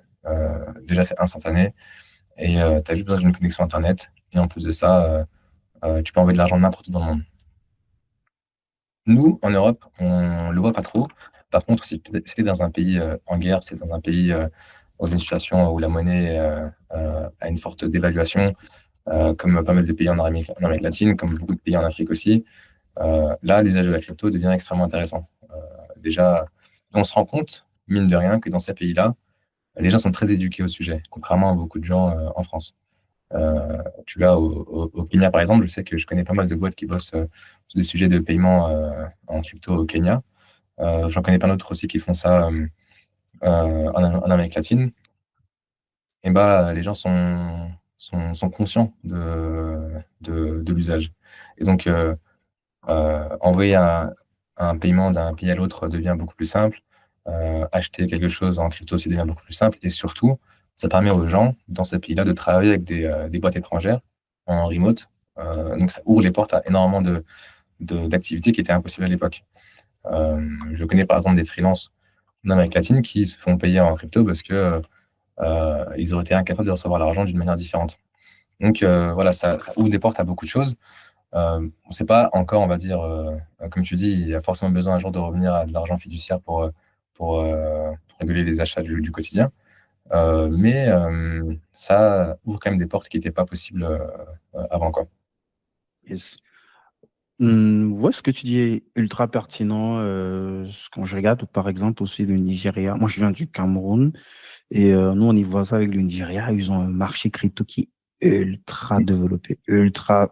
Déjà, c'est instantané et tu as juste besoin d'une connexion Internet. Et en plus de ça, tu peux envoyer de l'argent n'importe où dans le monde. Nous, en Europe, on le voit pas trop. Par contre, si c'était dans un pays en guerre, c'est dans un pays dans une situation où la monnaie a une forte dévaluation, comme pas mal de pays en Amérique latine, comme beaucoup de pays en Afrique aussi, là, l'usage de la crypto devient extrêmement intéressant. Déjà, on se rend compte, mine de rien, que dans ces pays-là, les gens sont très éduqués au sujet, contrairement à beaucoup de gens en France. Tu l'as au Kenya, par exemple. Je sais que je connais pas mal de boîtes qui bossent sur des sujets de paiement en crypto au Kenya. J'en connais plein d'autres aussi qui font ça en Amérique latine. Et bah, les gens sont conscients de l'usage. Et donc, envoyer un paiement d'un pays à l'autre devient beaucoup plus simple. Acheter quelque chose en crypto aussi devient beaucoup plus simple. Et surtout, ça permet aux gens dans ces pays-là de travailler avec des boîtes étrangères en remote. Donc, ça ouvre les portes à énormément d'activités qui étaient impossibles à l'époque. Je connais par exemple des freelances en Amérique latine qui se font payer en crypto parce que ils auraient été incapables de recevoir l'argent d'une manière différente. Donc voilà, ça ouvre des portes à beaucoup de choses. On ne sait pas encore, on va dire, comme tu dis, il y a forcément besoin un jour de revenir à de l'argent fiduciaire pour réguler les achats du quotidien. Mais ça ouvre quand même des portes qui n'étaient pas possibles avant, quoi. Yes. Ouais, ce que tu dis est ultra pertinent. Quand je regarde, par exemple, aussi le Nigeria, moi je viens du Cameroun et nous on y voit ça avec le Nigeria. Ils ont un marché crypto qui est ultra développé, ultra.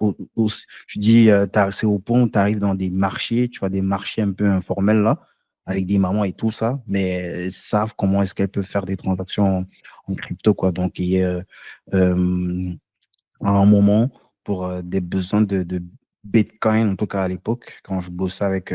Je dis, c'est au point où tu arrives dans des marchés, tu vois, des marchés un peu informels là, avec des mamans et tout ça, mais elles savent comment est-ce qu'elles peuvent faire des transactions en crypto, quoi. Donc, il y a à un moment pour des besoins de Bitcoin, en tout cas à l'époque, quand je bossais avec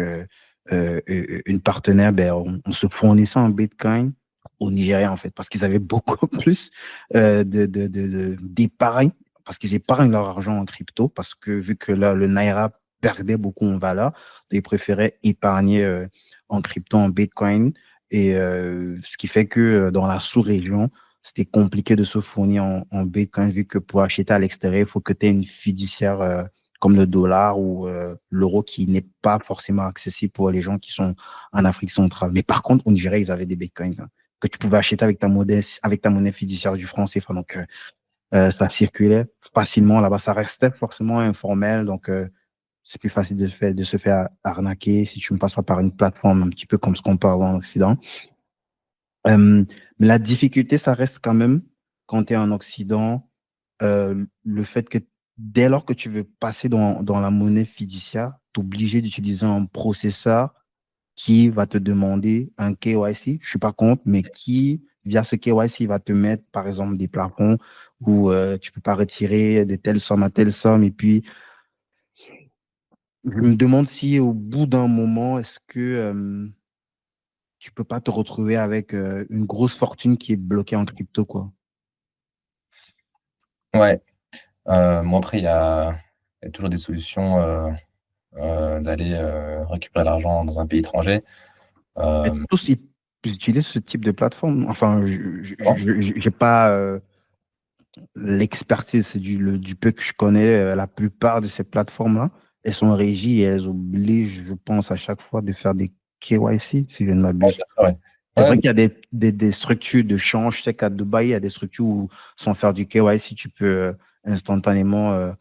une partenaire, ben, on se fournissait en Bitcoin au Nigeria, en fait, parce qu'ils avaient beaucoup plus d'épargne, parce qu'ils épargnent leur argent en crypto, parce que vu que là, le Naira perdait beaucoup en valeur, ils préféraient épargner en crypto, en Bitcoin, et ce qui fait que dans la sous-région, c'était compliqué de se fournir en Bitcoin, vu que pour acheter à l'extérieur, il faut que tu aies une fiduciaire comme le dollar ou l'euro qui n'est pas forcément accessible pour les gens qui sont en Afrique centrale. Mais par contre, au Nigeria, ils avaient des Bitcoins que tu pouvais acheter avec ta monnaie fiduciaire du franc CFA. Donc, ça circulait facilement là-bas. Ça restait forcément informel. Donc, c'est plus facile de se faire arnaquer si tu ne passes pas par une plateforme un petit peu comme ce qu'on peut avoir en Occident. Mais la difficulté, ça reste quand même, quand tu es en Occident, le fait que dès lors que tu veux passer dans la monnaie fiduciaire, tu es obligé d'utiliser un processeur qui va te demander un KYC. Je ne suis pas contre, mais qui, via ce KYC, va te mettre, par exemple, des plafonds où tu ne peux pas retirer de telle somme à telle somme. Et puis, je me demande si au bout d'un moment, est-ce que tu ne peux pas te retrouver avec une grosse fortune qui est bloquée en crypto, quoi. Ouais. Moi, après, il y a toujours des solutions d'aller récupérer l'argent dans un pays étranger. Et Euh, tous, ils utilisent ce type de plateforme. Enfin, je n'ai pas l'expertise, c'est du peu que je connais. La plupart de ces plateformes-là, elles sont régies et elles obligent, je pense, à chaque fois de faire des KYC, si je ne ouais, m'abuse. bien sûr, ouais. C'est Ouais, vrai qu'il y a des structures de change. Je sais qu'à Dubaï, il y a des structures où, sans faire du KYC, tu peux instantanément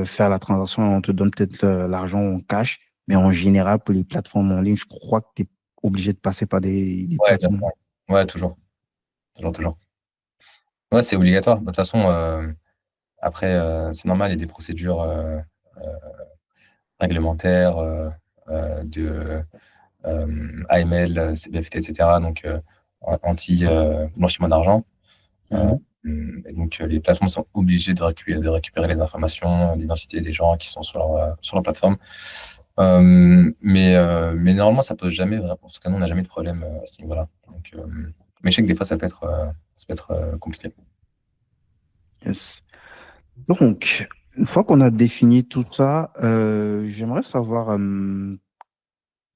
faire la transaction et on te donne peut-être l'argent en cash. Mais en général, pour les plateformes en ligne, je crois que tu es obligé de passer par des ouais, bien sûr. plateformes. Ouais, toujours. Toujours, toujours. Ouais, c'est obligatoire. De toute façon, après, c'est normal, il y a des procédures réglementaires de AML, CBFT, etc. Donc, anti-blanchiment d'argent. Euh, Mhm. et donc, les plateformes sont obligées de récupérer les informations d'identité des gens qui sont sur leur plateforme. Mais normalement, ça pose jamais, vraiment, parce que nous, on n'a jamais de problème à ce niveau-là. Donc, mais je sais que des fois, ça peut être compliqué. Yes. Donc, une fois qu'on a défini tout ça, j'aimerais savoir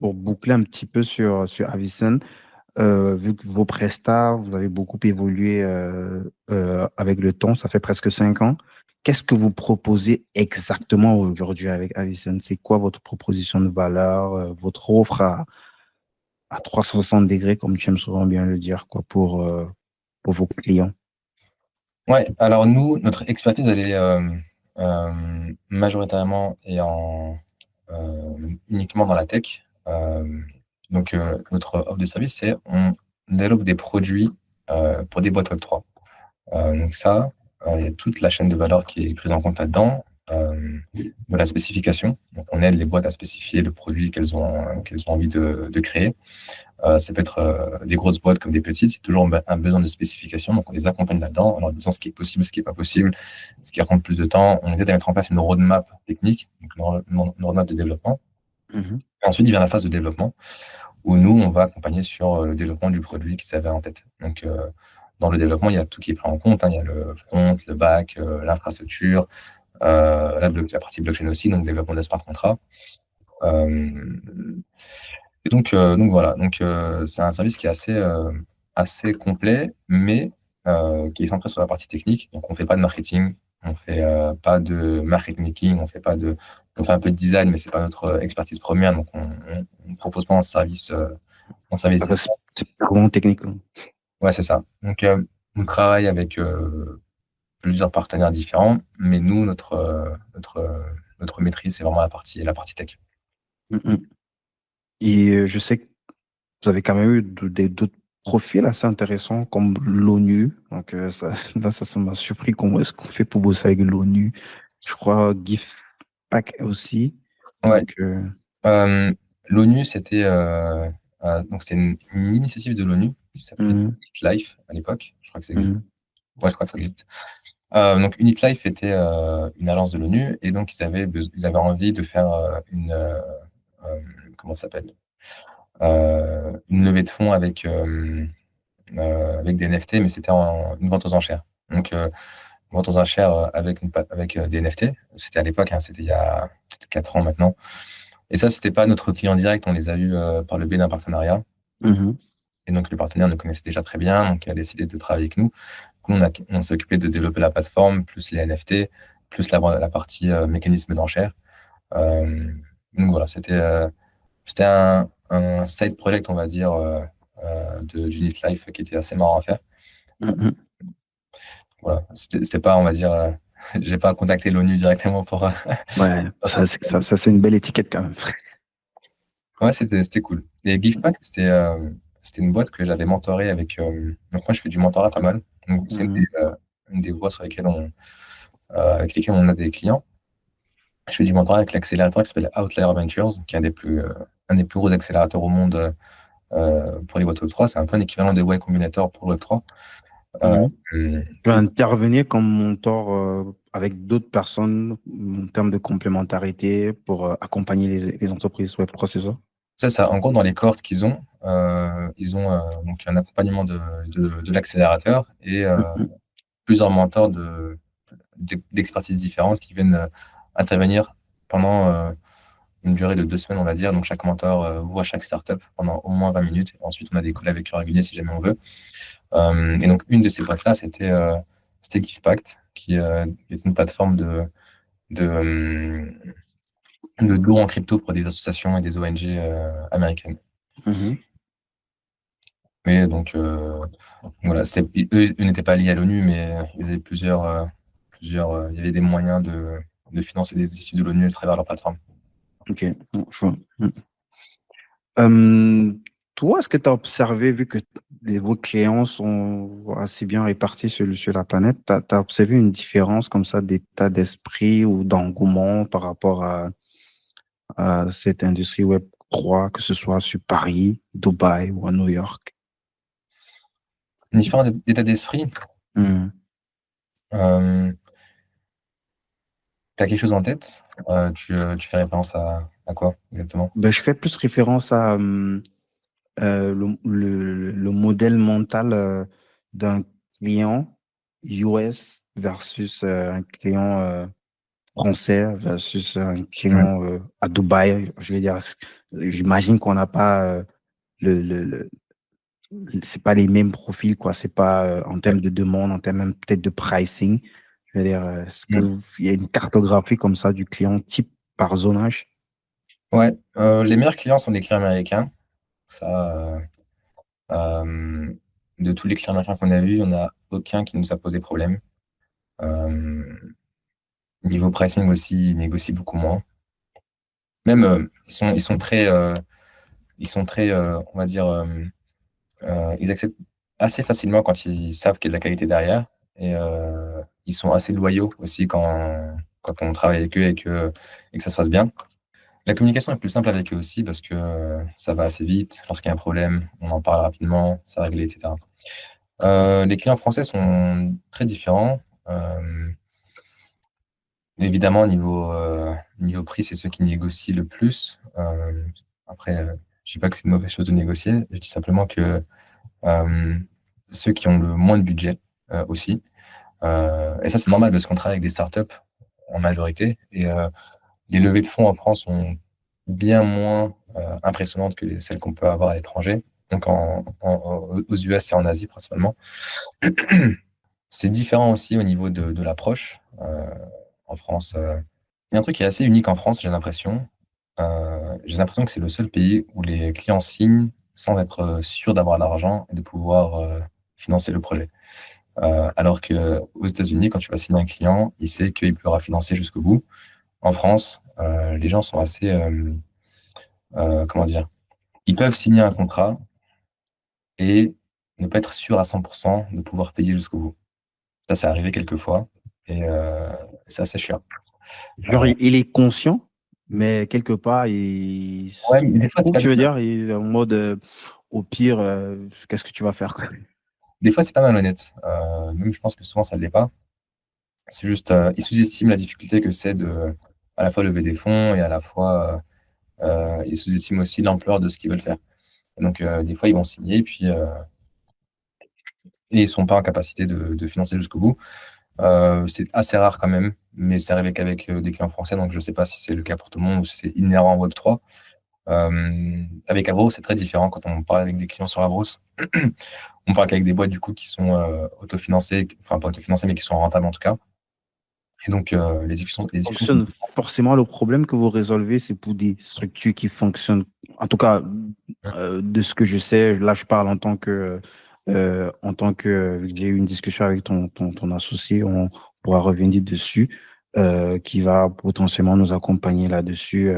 pour boucler un petit peu sur Avicenne, vu que vos prestats, vous avez beaucoup évolué avec le temps, ça fait presque 5 ans. Qu'est-ce que vous proposez exactement aujourd'hui avec Avicenne? C'est quoi votre proposition de valeur, votre offre à 360 degrés, comme tu aimes souvent bien le dire, quoi, pour vos clients? Ouais, alors nous, notre expertise, elle est majoritairement et uniquement dans la tech. Notre offre de service, c'est on développe des produits pour des boîtes Web3. Donc ça, il y a toute la chaîne de valeur qui est prise en compte là-dedans, de la spécification. Donc on aide les boîtes à spécifier le produit qu'elles ont envie de créer. Ça peut être des grosses boîtes comme des petites, il y a toujours un besoin de spécification, donc on les accompagne là-dedans en leur disant ce qui est possible, ce qui n'est pas possible, ce qui prend plus de temps. On les aide à mettre en place une roadmap technique, donc une roadmap de développement. Mhm. Et ensuite, il vient la phase de développement, où nous, on va accompagner sur le développement du produit qu'ils avaient en tête. Donc, dans le développement, il y a tout qui est pris en compte, hein. Il y a le front, le back, l'infrastructure, la partie blockchain aussi, donc développement de smart contracts. Euh, donc voilà, c'est un service qui est assez complet, mais qui est centré sur la partie technique. Donc on fait pas de marketing, on fait pas de market making, on fait un peu de design, mais c'est pas notre expertise première. Donc on propose pas un service Ça reste distinct. c'est vraiment technique, hein. Ouais, c'est ça. Donc on travaille avec plusieurs partenaires différents, mais nous notre maîtrise, c'est vraiment la partie tech. Mhm. Et je sais que vous avez quand même eu d'autres profils assez intéressants comme l'ONU. Donc, là, ça m'a surpris comment est-ce qu'on fait pour bosser avec l'ONU. Je crois GIFPAC aussi. Ouais. Donc, Euh, L'ONU, c'était une initiative de l'ONU qui s'appelait mhm, Unit Life à l'époque. Je crois que ça existe. mhm, Ouais, je crois que ça existe. Donc Unit Life était une agence de l'ONU et donc ils avaient envie de faire euh, comment ça s'appelle? Une levée de fonds avec des NFT, mais c'était une vente aux enchères. Donc une vente aux enchères avec des NFT. C'était à l'époque, hein, c'était il y a peut-être 4 ans maintenant. Et ça, c'était pas notre client direct, on les a eus par le biais d'un partenariat. mhm, Et donc, le partenaire nous connaissait déjà très bien, donc il a décidé de travailler avec nous. Du coup, on s'est occupé de développer la plateforme, plus les NFT, plus la partie mécanisme d'enchère. Euh, donc voilà, c'était un side project, on va dire, d'Unit Life qui était assez marrant à faire. mhm. Voilà, c'était pas, on va dire, j'ai pas contacté l'ONU directement pour. Ouais, ça, c'est une belle étiquette quand même. Ouais, c'était cool. Et GivePact, c'était une boîte que j'avais mentorée avec. Donc, moi, je fais du mentorat pas mal. Donc, c'est Mhm, une des voies avec lesquelles on a des clients. Je fais du mentorat avec l'accélérateur qui s'appelle Outlier Ventures, qui est un des plus gros accélérateurs au monde pour les boîtes Web3. C'est un peu un équivalent de Y Combinator pour le Web3. Euh, mhm. Tu vas plus- intervenir comme mentor avec d'autres personnes en termes de complémentarité pour accompagner les entreprises web 3, c'est ça? Ça, en gros, dans les cohortes ils ont donc un accompagnement de l'accélérateur et Mhm, plusieurs mentors d'expertises différentes qui viennent intervenir pendant une durée de 2 semaines, on va dire. Donc, chaque mentor voit chaque startup pendant au moins 20 minutes. Ensuite, on a des collabs avec eux réguliers si jamais on veut. Et donc, une de ces boîtes-là, c'était GivePact, qui est une plateforme de dons en crypto pour des associations et des ONG américaines. mhm. Mais donc, voilà, eux n'étaient pas liés à l'ONU, mais ils avaient il y avait des moyens de financer des initiatives de l'ONU à travers leur plateforme. Ok, bon, je vois. Euh, Toi, est-ce que tu as observé, vu que vos clients sont assez bien répartis sur la planète, tu as observé une différence comme ça d'état d'esprit ou d'engouement par rapport à cette industrie Web 3, que ce soit sur Paris, Dubaï ou à New York? Une différence d'état d'esprit, Hmm. tu as quelque chose en tête? Tu fais référence à quoi exactement? Ben, je fais plus référence à le modèle mental d'un client US versus un client français versus un Ouais. client à Dubaï. Je vais dire, j'imagine qu'on n'a pas le, le, le- c'est pas les mêmes profils, quoi. C'est pas en termes de demande, en termes même peut-être de pricing. Je veux dire, est-ce Mm. qu'il y a une cartographie comme ça du client type par zonage? Ouais, les meilleurs clients sont des clients américains. Ça, euh, de tous les clients américains qu'on a vus, il n'y en a aucun qui nous a posé problème. Euh, Niveau pricing aussi, ils négocient beaucoup moins. Même, ils sont très, on va dire, ils acceptent assez facilement quand ils savent qu'il y a de la qualité derrière. Et ils sont assez loyaux aussi quand on travaille avec eux et que ça se passe bien. La communication est plus simple avec eux aussi parce que ça va assez vite. Lorsqu'il y a un problème, on en parle rapidement, c'est réglé, etc. Les clients français sont très différents. Euh, Évidemment, niveau prix, c'est ceux qui négocient le plus. Après, je dis pas que c'est une mauvaise chose de négocier. Je dis simplement que c'est ceux qui ont le moins de budget aussi. Et ça, c'est normal parce qu'on travaille avec des startups en majorité. Et les levées de fonds en France sont bien moins impressionnantes que celles qu'on peut avoir à l'étranger, donc aux US et en Asie principalement. C'est différent aussi au niveau de l'approche. En France, il y a un truc qui est assez unique en France, j'ai l'impression. J'ai l'impression que c'est le seul pays où les clients signent sans être sûrs d'avoir l'argent et de pouvoir financer le projet. Alors qu'aux États-Unis, quand tu vas signer un client, il sait qu'il pourra financer jusqu'au bout. En France, les gens sont assez, comment dire, ils peuvent signer un contrat et ne pas être sûr à 100% de pouvoir payer jusqu'au bout. Ça, c'est arrivé quelques fois et c'est assez chiant. Genre, il est conscient, mais quelque part, il Ouais, mais des fois, c'est coupe, pas je veux dire, il est en mode, au pire, qu'est-ce que tu vas faire, quoi. des fois, c'est pas malhonnête. Même, je pense que souvent, ça ne l'est pas. C'est juste, ils sous-estiment la difficulté que c'est de à la fois lever des fonds et à la fois, ils sous-estiment aussi l'ampleur de ce qu'ils veulent faire. Donc, des fois, ils vont signer, puis et ils sont pas en capacité de financer jusqu'au bout. C'est assez rare quand même, mais c'est arrivé qu'avec des clients français, donc je ne sais pas si c'est le cas pour tout le monde ou si c'est inhérent en Web3. Avec Avros, c'est très différent quand on parle avec des clients sur Avros. On parle qu'avec des boîtes du coup qui sont autofinancées, enfin pas autofinancées, mais qui sont rentables en tout cas. Et donc, les discussions sont... Fonctionne forcément, le problème que vous résolvez, c'est pour des structures qui fonctionnent. En tout cas, de ce que je sais, là, je parle en tant que j'ai eu une discussion avec ton associé, on pourra revenir dessus, qui va potentiellement nous accompagner là-dessus.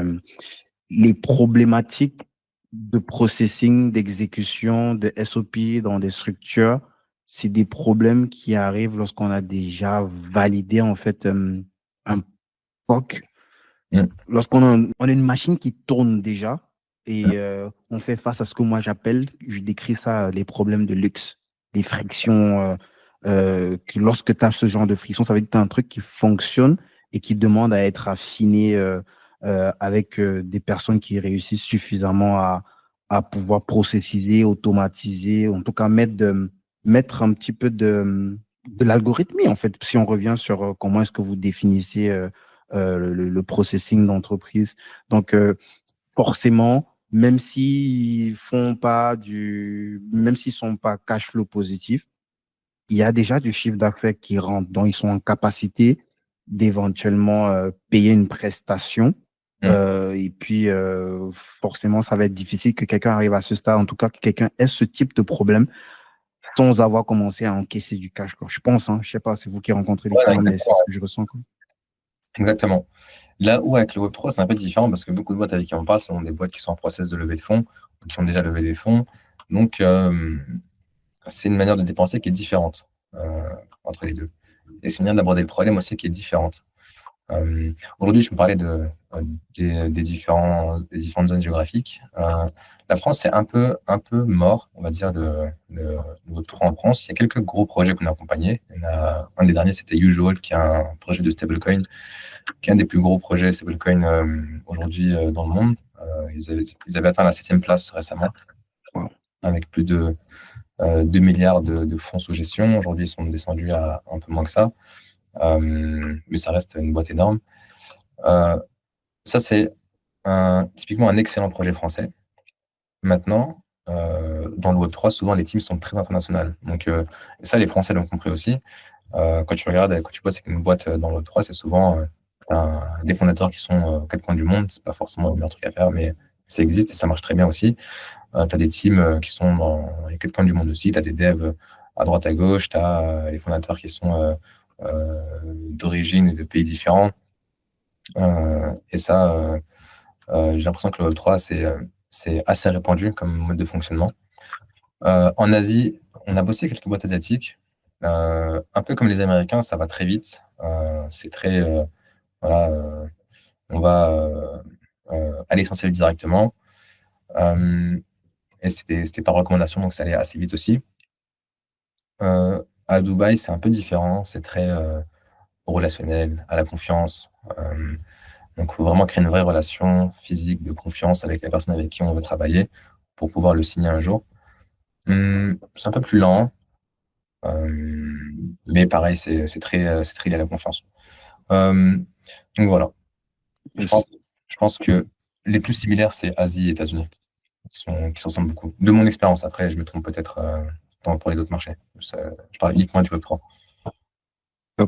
Les problématiques de processing, d'exécution, de SOP dans des structures, c'est des problèmes qui arrivent lorsqu'on a déjà validé en fait un POC. Mm. On a une machine qui tourne déjà et on fait face à ce que moi j'appelle, je décris ça, les problèmes de luxe, les frictions. Que lorsque tu as ce genre de friction, ça veut dire que tu as un truc qui fonctionne et qui demande à être affiné avec des personnes qui réussissent suffisamment à pouvoir processiser, automatiser, en tout cas mettre un petit peu de l'algorithmie, en fait, si on revient sur comment est-ce que vous définissez le processing d'entreprise. Donc, forcément, même s'ils sont pas cash flow positifs, il y a déjà du chiffre d'affaires qui rentre, donc ils sont en capacité d'éventuellement payer une prestation. Mm. Et puis, forcément, ça va être difficile que quelqu'un arrive à ce stade, en tout cas, que quelqu'un ait ce type de problème sans avoir commencé à encaisser du cash, quoi. Je pense, hein, je sais pas, c'est vous qui rencontrez les Ouais, clients, mais c'est exactement. ce que je ressens, quoi. Exactement. Là où avec le Web3, c'est un peu différent parce que beaucoup de boîtes avec qui on parle sont des boîtes qui sont en process de levée de fonds ou qui ont déjà levé des fonds. Donc, c'est une manière de dépenser qui est différente entre les deux. Et c'est une manière d'aborder le problème aussi qui est différente. Aujourd'hui, je me parlais des différentes zones géographiques. La France, c'est un peu mort, on va dire, le Web3 en France. Il y a quelques gros projets qu'on a accompagnés. Un des derniers, c'était Usual, qui est un projet de stablecoin, qui est un des plus gros projets stablecoin aujourd'hui dans le monde. Ils avaient atteint la 7e place récemment, Wow. avec plus de 2 milliards de fonds sous gestion. Aujourd'hui, ils sont descendus à un peu moins que ça. Mais ça reste une boîte énorme. Euh, Ça, c'est typiquement un excellent projet français. Maintenant, dans le Web3, souvent les teams sont très internationales. Donc, et ça, les Français l'ont compris aussi. Quand tu regardes, quand tu bosses avec une boîte dans le Web3, c'est souvent des fondateurs qui sont aux quatre coins du monde. C'est pas forcément le meilleur truc à faire, mais ça existe et ça marche très bien aussi. Tu as des teams qui sont dans les quatre coins du monde aussi. Tu as des devs à droite, à gauche. Tu as les fondateurs qui sont d'origine et de pays différents. Et ça, j'ai l'impression que le Web3, c'est assez répandu comme mode de fonctionnement. En Asie, on a bossé avec quelques boîtes asiatiques. Un peu comme les Américains, ça va très vite. C'est très, voilà, on va à l'essentiel directement. Euh, et c'était par recommandation, donc ça allait assez vite aussi. À Dubaï, c'est un peu différent. C'est très relationnel, à la confiance. Donc, il faut vraiment créer une vraie relation physique de confiance avec la personne avec qui on veut travailler pour pouvoir le signer un jour. C'est un peu plus lent, mais pareil, c'est très lié à la confiance. Euh, donc voilà, je pense, je pense que les plus similaires, c'est Asie et États-Unis, qui se ressemblent beaucoup. De mon expérience, après, je me trompe peut-être pour les autres marchés. Je parle uniquement du Web3.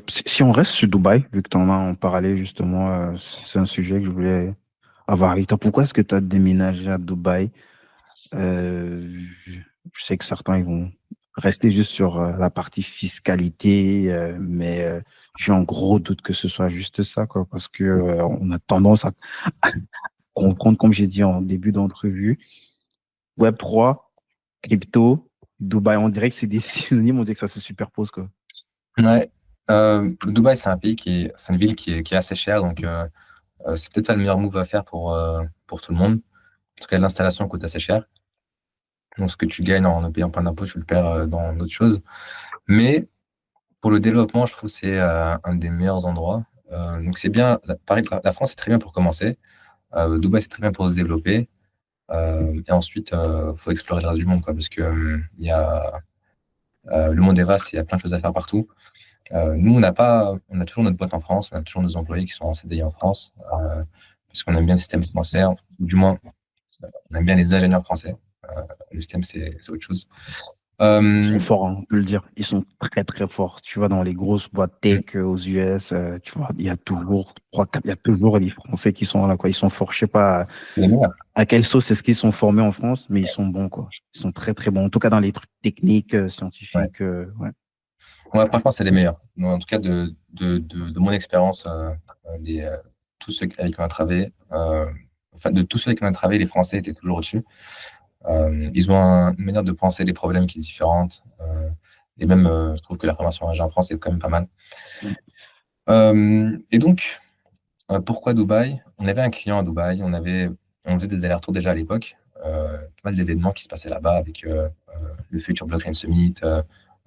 Si on reste sur Dubaï, vu que tu en as en parallèle, justement, c'est un sujet que je voulais avoir avec toi. Pourquoi est-ce que tu as déménagé à Dubaï? Je sais que certains ils vont rester juste sur la partie fiscalité, mais j'ai un gros doute que ce soit juste ça, quoi, parce que on a tendance à confondre, comme j'ai dit en début d'entrevue, Web3, crypto, Dubaï. On dirait que c'est des synonymes, on dirait que ça se superpose, quoi. Ouais. Dubaï, c'est une ville qui est assez chère, donc c'est peut-être pas le meilleur move à faire pour tout le monde. En tout cas, l'installation coûte assez cher. Donc, ce que tu gagnes en ne payant pas d'impôts, tu le perds dans d'autres choses. Mais pour le développement, je trouve que c'est un des meilleurs endroits. Donc, c'est bien. Pareil, la France, c'est très bien pour commencer. Dubaï, c'est très bien pour se développer. Et ensuite, il faut explorer le reste du monde, quoi, parce que le monde est vaste, il y a plein de choses à faire partout. Nous, on a toujours notre boîte en France, on a toujours nos employés qui sont en CDI en France, parce qu'on aime bien le système français, ou du moins, on aime bien les ingénieurs français. Le système, c'est autre chose. Ils sont Euh, forts, hein, on peut le dire. Ils sont très, très forts. Tu vois, dans les grosses boîtes tech aux US, tu vois, il y a toujours il y a toujours des Français qui sont là, quoi. Ils sont forts. Je sais pas les meilleurs. à quelle sauce est-ce qu'ils sont formés en France, mais ils sont bons, quoi. Ils sont très, très bons. En tout cas, dans les trucs techniques, Ouais. scientifiques, ouais. Ouais, franchement, c'est les meilleurs. Donc, en tout cas, de mon expérience, tous ceux avec qui on a travaillé, enfin, de tous ceux avec qui on a travaillé, les Français étaient toujours au-dessus. Ils ont une manière de penser les problèmes qui est différente. Et même, je trouve que la formation en France est quand même pas mal. Et donc, pourquoi Dubaï? On avait un client à Dubaï, on faisait des allers-retours déjà à l'époque, pas mal d'événements qui se passaient là-bas avec le Future Blockchain Summit,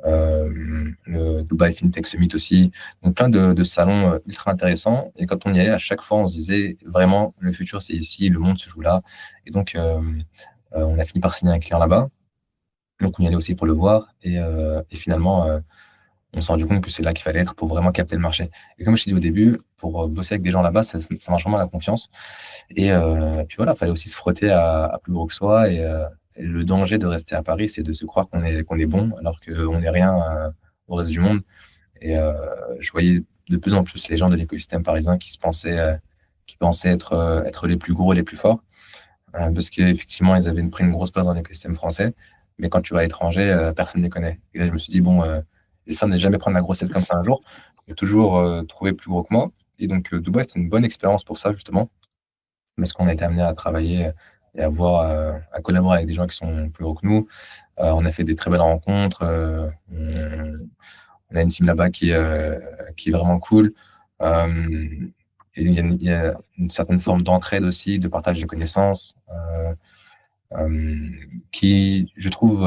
le Dubai FinTech Summit aussi, donc plein de salons ultra intéressants. Et quand on y allait, à chaque fois, on se disait vraiment, le futur c'est ici, le monde se joue là. Et donc, on a fini par signer un client là-bas. Donc, on y allait aussi pour le voir. Et finalement, on s'est rendu compte que c'est là qu'il fallait être pour vraiment capter le marché. Et comme je t'ai dit au début, pour bosser avec des gens là-bas, ça marche vraiment à la confiance. Et puis voilà, il fallait aussi se frotter à plus gros que soi. Et le danger de rester à Paris, c'est de se croire qu'on est bon, alors qu'on n'est rien au reste du monde. Et je voyais de plus en plus les gens de l'écosystème parisien qui pensaient être les plus gros et les plus forts. Parce qu'effectivement, ils avaient pris une grosse place dans l'écosystème français. Mais quand tu vas à l'étranger, personne ne les connaît. Et là, je me suis dit, bon, j'espère ne jamais prendre la grossesse comme ça un jour. Je vais toujours trouver plus gros que moi. Et donc, Dubaï, c'était une bonne expérience pour ça, justement. Parce qu'on a été amené à travailler et à collaborer avec des gens qui sont plus gros que nous. On a fait des très belles rencontres. On a une team là-bas qui est vraiment cool. Et il y a une certaine forme d'entraide aussi, de partage de connaissances, qui, je trouve,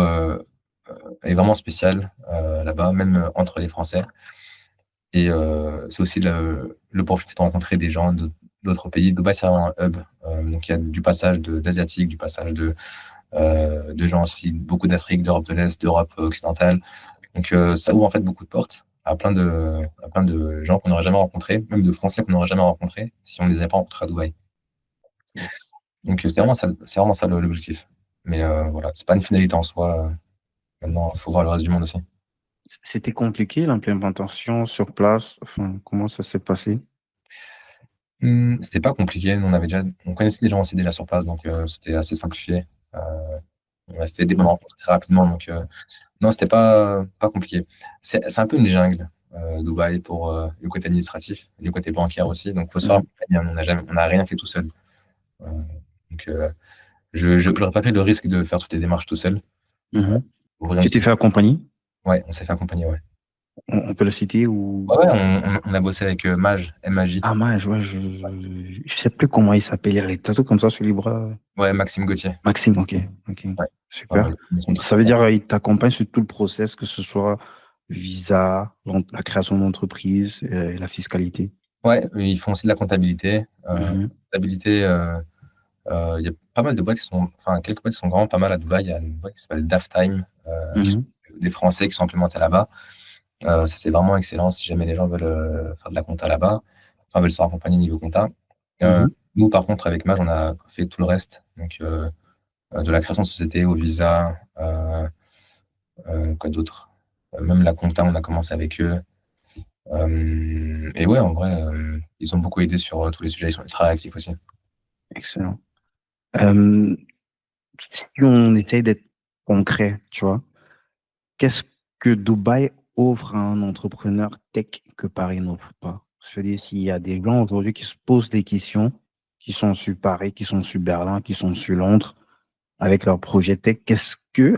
est vraiment spéciale là-bas, même entre les Français. Et c'est aussi l'opportunité de rencontrer des gens d'autres pays. Dubaï, c'est vraiment un hub. Donc, il y a du passage d'Asiatiques, du passage de gens aussi, beaucoup d'Afrique, d'Europe de l'Est, d'Europe occidentale. Donc, ça ouvre en fait beaucoup de portes. à plein de gens qu'on n'aurait jamais rencontrés, même de Français qu'on n'aurait jamais rencontrés si on ne les avait pas rencontrés à Dubaï. Yes. C'est vraiment ça l'objectif. Mais voilà, c'est pas une finalité en soi. Maintenant, il faut voir le reste du monde aussi. C'était compliqué l'implémentation sur place. Enfin, comment ça s'est passé? C'était pas compliqué. Nous, on connaissait des gens aussi déjà sur place, donc c'était assez simplifié. Euh, on a fait des bonnes Mhm. rencontres très rapidement, donc non, c'était pas compliqué. C'est un peu une jungle, Dubaï, pour le côté administratif, le côté bancaire aussi. Donc, il faut se faire Mhm. accompagner, hein. On n'a rien fait tout seul. Euh, donc, je n'aurais pas pris le risque de faire toutes les démarches tout seul. Mhm. Ouvrir une Tu t'es petite. fait accompagner? Ouais, on s'est fait accompagner, ouais. On peut le citer ou... Ouais, ouais, on a bossé avec Maj, MAJ. Ah, moi, je sais plus comment il s'appelle. Il a les tatous comme ça sur les bras. Ouais, Maxime Gauthier. Maxime, ok. Ok. Ouais. Ouais, Super. ouais, ils sont très Ça veut bons. dire il t'accompagne sur tout le process, que ce soit visa, la création d'entreprise, la fiscalité. Ouais, ils font aussi de la comptabilité. Mhm. Comptabilité, il y a pas mal de boîtes qui sont, enfin, quelques boîtes qui sont vraiment pas mal à Dubaï. Il y a une boîte qui s'appelle Daftime, qui sont Mhm. des Français qui sont implémentés là-bas. Ça, c'est vraiment excellent si jamais les gens veulent faire de la compta là-bas, enfin, veulent se faire accompagner niveau compta. Euh, Mhm. Nous, par contre, avec Maj, on a fait tout le reste. Donc, de la création de société au visa, quoi d'autre? Même la compta, on a commencé avec eux. Et ouais, en vrai, ils ont beaucoup aidé sur tous les sujets. Ils sont ultra réactifs aussi. Excellent. Euh, Si on essaye d'être concret, tu vois, qu'est-ce que Dubaï offre à un entrepreneur tech que Paris n'offre pas? Je veux dire, s'il y a des gens aujourd'hui qui se posent des questions, qui sont sur Paris, qui sont sur Berlin, qui sont sur Londres, avec leur projet tech,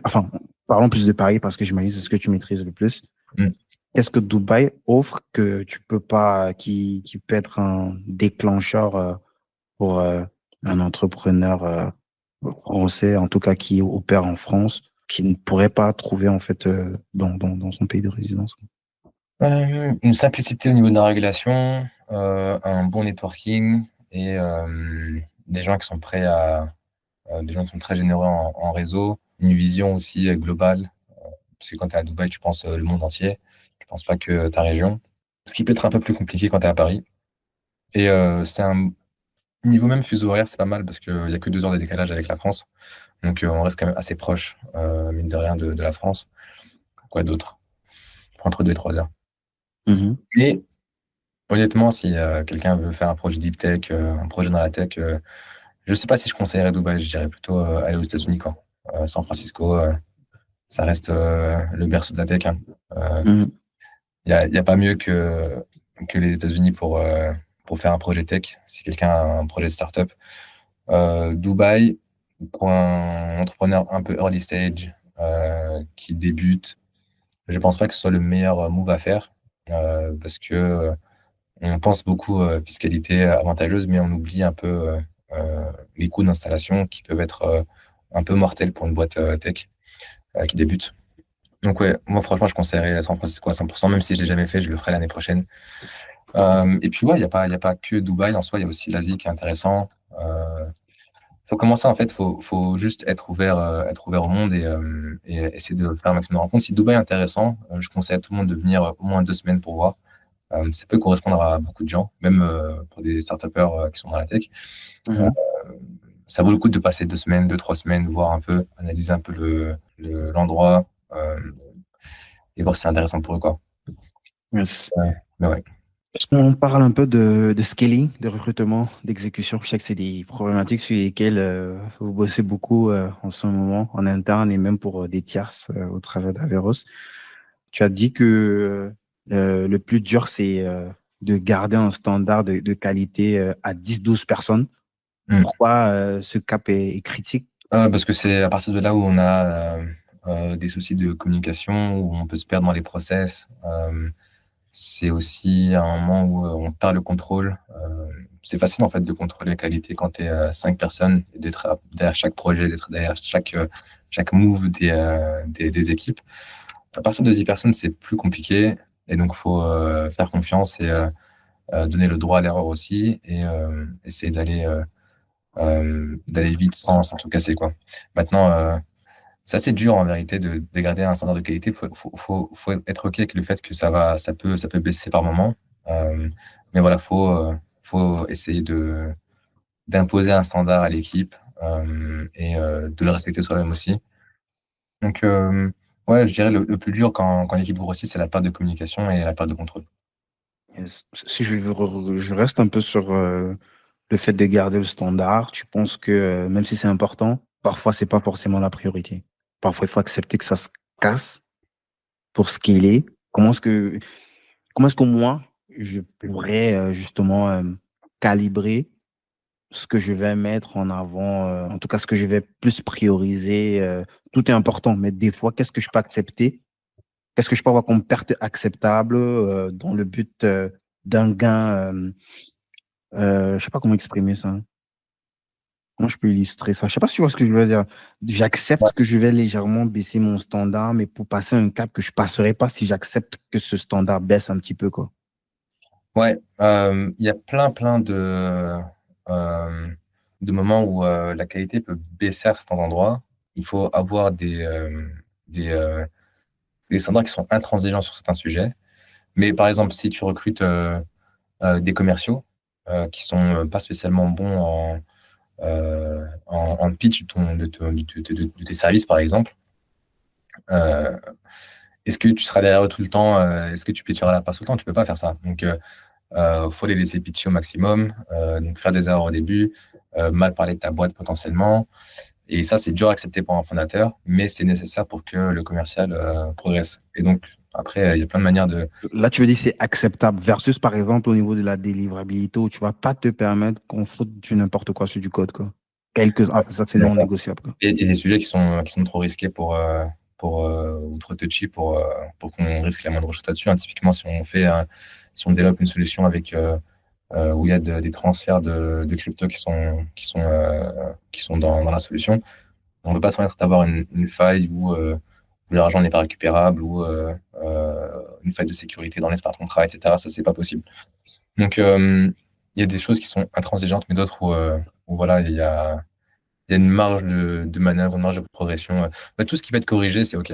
enfin, parlons plus de Paris parce que j'imagine que c'est ce que tu maîtrises le plus. Mm. Qu'est-ce que Dubaï offre que tu peux pas, qui peut être un déclencheur pour un entrepreneur français, en tout cas qui opère en France, qui ne pourrait pas trouver en fait dans son pays de résidence. Une simplicité au niveau de la régulation, un bon networking et des gens qui sont prêts des gens qui sont très généreux en réseau, une vision aussi globale, parce que quand tu es à Dubaï, tu penses le monde entier, tu penses pas que ta région, ce qui peut être un peu plus compliqué quand tu es à Paris. Et c'est un niveau même fuseau horaire, c'est pas mal parce qu'il n'y a que 2 heures de décalage avec la France, donc on reste quand même assez proche, mine de rien, de la France. Quoi d'autre? Entre 2 et 3 heures. Mhm. Mais honnêtement, si quelqu'un veut faire un projet deep tech, un projet dans la tech, je ne sais pas si je conseillerais Dubaï, je dirais plutôt aller aux États-Unis, quoi. San Francisco, ça reste le berceau de la tech, hein. Mhm. Il y a pas mieux que les États-Unis pour faire un projet tech, si quelqu'un a un projet de startup. Dubaï, pour un entrepreneur un peu early stage, qui débute, je pense pas que ce soit le meilleur move à faire, parce que on pense beaucoup fiscalité avantageuse, mais on oublie un peu les coûts d'installation qui peuvent être un peu mortels pour une boîte tech qui débute. Donc ouais, moi franchement, je conseillerais San Francisco à 100%, même si je l'ai jamais fait, je le ferai l'année prochaine. Et puis ouais, il y a pas que Dubaï en soi, il y a aussi l'Asie qui est intéressant. Faut commencer en fait, faut juste être ouvert au monde et essayer de faire un maximum de rencontres. Si Dubaï est intéressant, je conseille à tout le monde de venir au moins 2 semaines pour voir. Ça peut correspondre à beaucoup de gens, même pour des startupeurs qui sont dans la tech. Euh, Mhm. Ça vaut le coup de passer 2 semaines, 2, 3 semaines, voir un peu, analyser un peu l'endroit et voir si c'est intéressant pour eux, quoi. Yes. Mais ouais. On parle un peu de scaling, de recrutement, d'exécution. Je sais que c'est des problématiques sur lesquelles vous bossez beaucoup en ce moment, en interne et même pour des tierces au travers d'Averos. Tu as dit que le plus dur, c'est de garder un standard de qualité à 10-12 personnes. Mm. Pourquoi ce cap est critique? Parce que c'est à partir de là où on a des soucis de communication, où on peut se perdre dans les process. C'est aussi un moment où on perd le contrôle. C'est facile en fait de contrôler la qualité quand tu es 5 personnes, et d'être derrière chaque projet, d'être derrière chaque move des équipes. À partir de 10 personnes, c'est plus compliqué et donc il faut faire confiance et donner le droit à l'erreur aussi et essayer d'aller vite sans tout casser, quoi. Maintenant, c'est assez dur en vérité de garder un standard de qualité. Faut être OK avec le fait que ça peut baisser par moment. Mais voilà, faut essayer d'imposer un standard à l'équipe, et de le respecter soi-même aussi. Donc, ouais, je dirais le plus dur quand l'équipe grossit, c'est la perte de communication et la perte de contrôle. Yes. Si je reste un peu sur le fait de garder le standard, tu penses que même si c'est important, parfois c'est pas forcément la priorité. Parfois il faut accepter que ça se casse pour ce qu'il est. Comment est-ce que moi je pourrais justement calibrer ce que je vais mettre en avant, en tout cas ce que je vais plus prioriser. Tout est important, mais des fois, qu'est-ce que je peux accepter? Qu'est-ce que je peux avoir comme perte acceptable dans le but d'un gain? Je sais pas comment exprimer ça. Comment je peux illustrer ça? Je sais pas si tu vois ce que je veux dire. Ouais. J'accepte que je vais légèrement baisser mon standard, mais pour passer un cap que je passerai pas si j'accepte que ce standard baisse un petit peu, quoi. Ouais, il y a plein de moments où, la qualité peut baisser à certains endroits. Il faut avoir des, heu, des standards qui sont intransigeants sur certains sujets. Mais par exemple, si tu recrutes, des commerciaux, qui sont, pas spécialement bons en pitch de tes services, par exemple, heu, est-ce que tu seras derrière eux tout le temps? Est-ce que tu pitcheras la place tout le temps? Tu peux pas faire ça. Donc, faut les laisser pitcher au maximum, donc faire des erreurs au début, mal parler de ta boîte potentiellement, et ça, c'est dur à accepter pour un fondateur, mais c'est nécessaire pour que le commercial, progresse. Et donc après, il y a plein de manières de Là, tu veux dire c'est acceptable versus, par exemple, au niveau de la délivrabilité où tu vas pas te permettre qu'on foute du n'importe quoi sur du code, quoi. Ça, c'est non négociable, quoi. il y a des sujets qui sont trop risqués ou trop touchy pour qu'on risque la moindre chose là-dessus, hein. Typiquement, si on développe une solution avec, où il y a des transferts de crypto qui sont dans la solution, on ne peut pas se permettre d'avoir une faille où l'argent n'est pas récupérable, ou une faille de sécurité dans les smart contracts, etc. Ça, c'est pas possible. Donc, il y a des choses qui sont intransigeantes, mais d'autres où voilà, il y a une marge de manœuvre, une marge de progression. Bah, tout ce qui va être corrigé, c'est OK.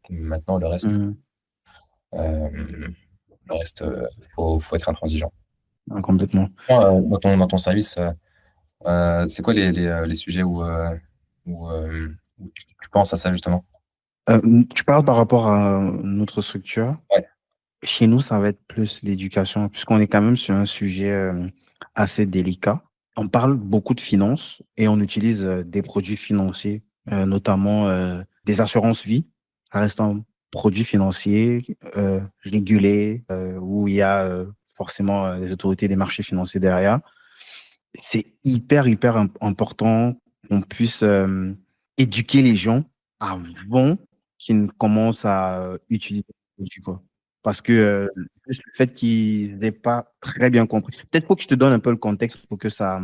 Maintenant, Mhm. le reste, faut être intransigeant. Ah, complètement. Dans ton service, c'est quoi les sujets où tu penses à ça justement? Tu parles par rapport à notre structure. Ouais. Chez nous, ça va être plus l'éducation, puisqu'on est quand même sur un sujet assez délicat. On parle beaucoup de finances et on utilise des produits financiers, notamment des assurances vie. Ça reste un produit financier régulé où il y a forcément les autorités des marchés financiers derrière. C'est hyper important qu'on puisse éduquer les gens avant qu'ils ne commencent à utiliser le produit, quoi. Parce que juste le fait qu'ils n'aient pas très bien compris. Peut-être faut que je te donne un peu le contexte pour que Mmh. ça,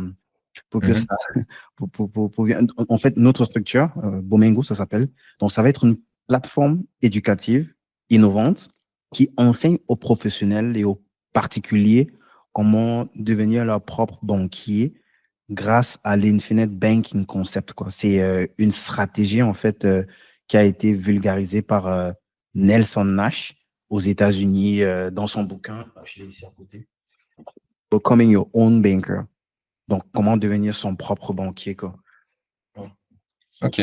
en fait, notre structure, Bomengo, ça s'appelle. Donc, ça va être une plateforme éducative innovante qui enseigne aux professionnels et aux particuliers comment devenir leur propre banquier grâce à l'Infinite Banking Concept, quoi. C'est une stratégie, en fait, qui a été vulgarisée par Nelson Nash aux États-Unis dans son bouquin. Je l'ai ici à côté. Becoming Your Own Banker. Donc, comment devenir son propre banquier, quoi. OK.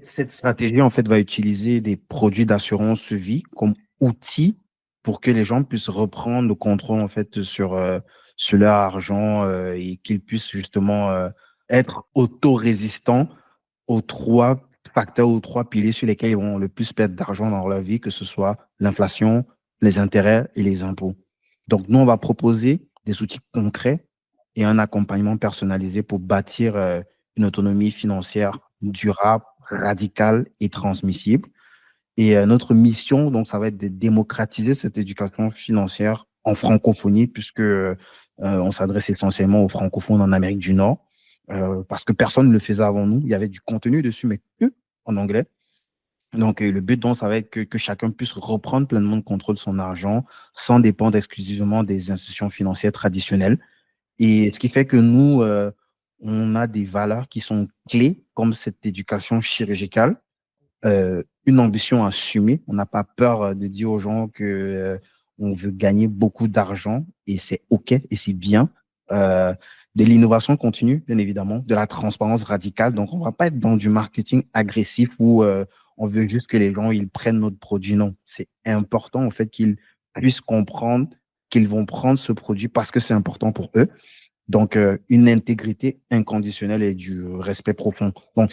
Cette stratégie, en fait, va utiliser des produits d'assurance vie comme outil pour que les gens puissent reprendre le contrôle, en fait, sur leur argent et qu'ils puissent justement être auto-résistants aux trois facteurs, aux trois piliers sur lesquels ils vont le plus perdre d'argent dans leur vie, que ce soit l'inflation, les intérêts et les impôts. Donc, nous, on va proposer des outils concrets et un accompagnement personnalisé pour bâtir une autonomie financière durable, radicale et transmissible. Et notre mission, donc, ça va être de démocratiser cette éducation financière en francophonie, puisque on s'adresse essentiellement aux francophones en Amérique du Nord, parce que personne ne le faisait avant nous. Il y avait du contenu dessus, mais que en anglais. Donc, le but, donc, ça va être que chacun puisse reprendre pleinement le contrôle de son argent sans dépendre exclusivement des institutions financières traditionnelles. Et ce qui fait que nous, on a des valeurs qui sont clés, comme cette éducation chirurgicale, une ambition assumée. On n'a pas peur de dire aux gens que on veut gagner beaucoup d'argent et c'est OK et c'est bien. Euh, de l'innovation continue, bien évidemment, de la transparence radicale. Donc, on ne va pas être dans du marketing agressif où on veut juste que les gens ils prennent notre produit. Non, c'est important en fait qu'ils puissent comprendre qu'ils vont prendre ce produit parce que c'est important pour eux. Donc, une intégrité inconditionnelle et du respect profond. Donc,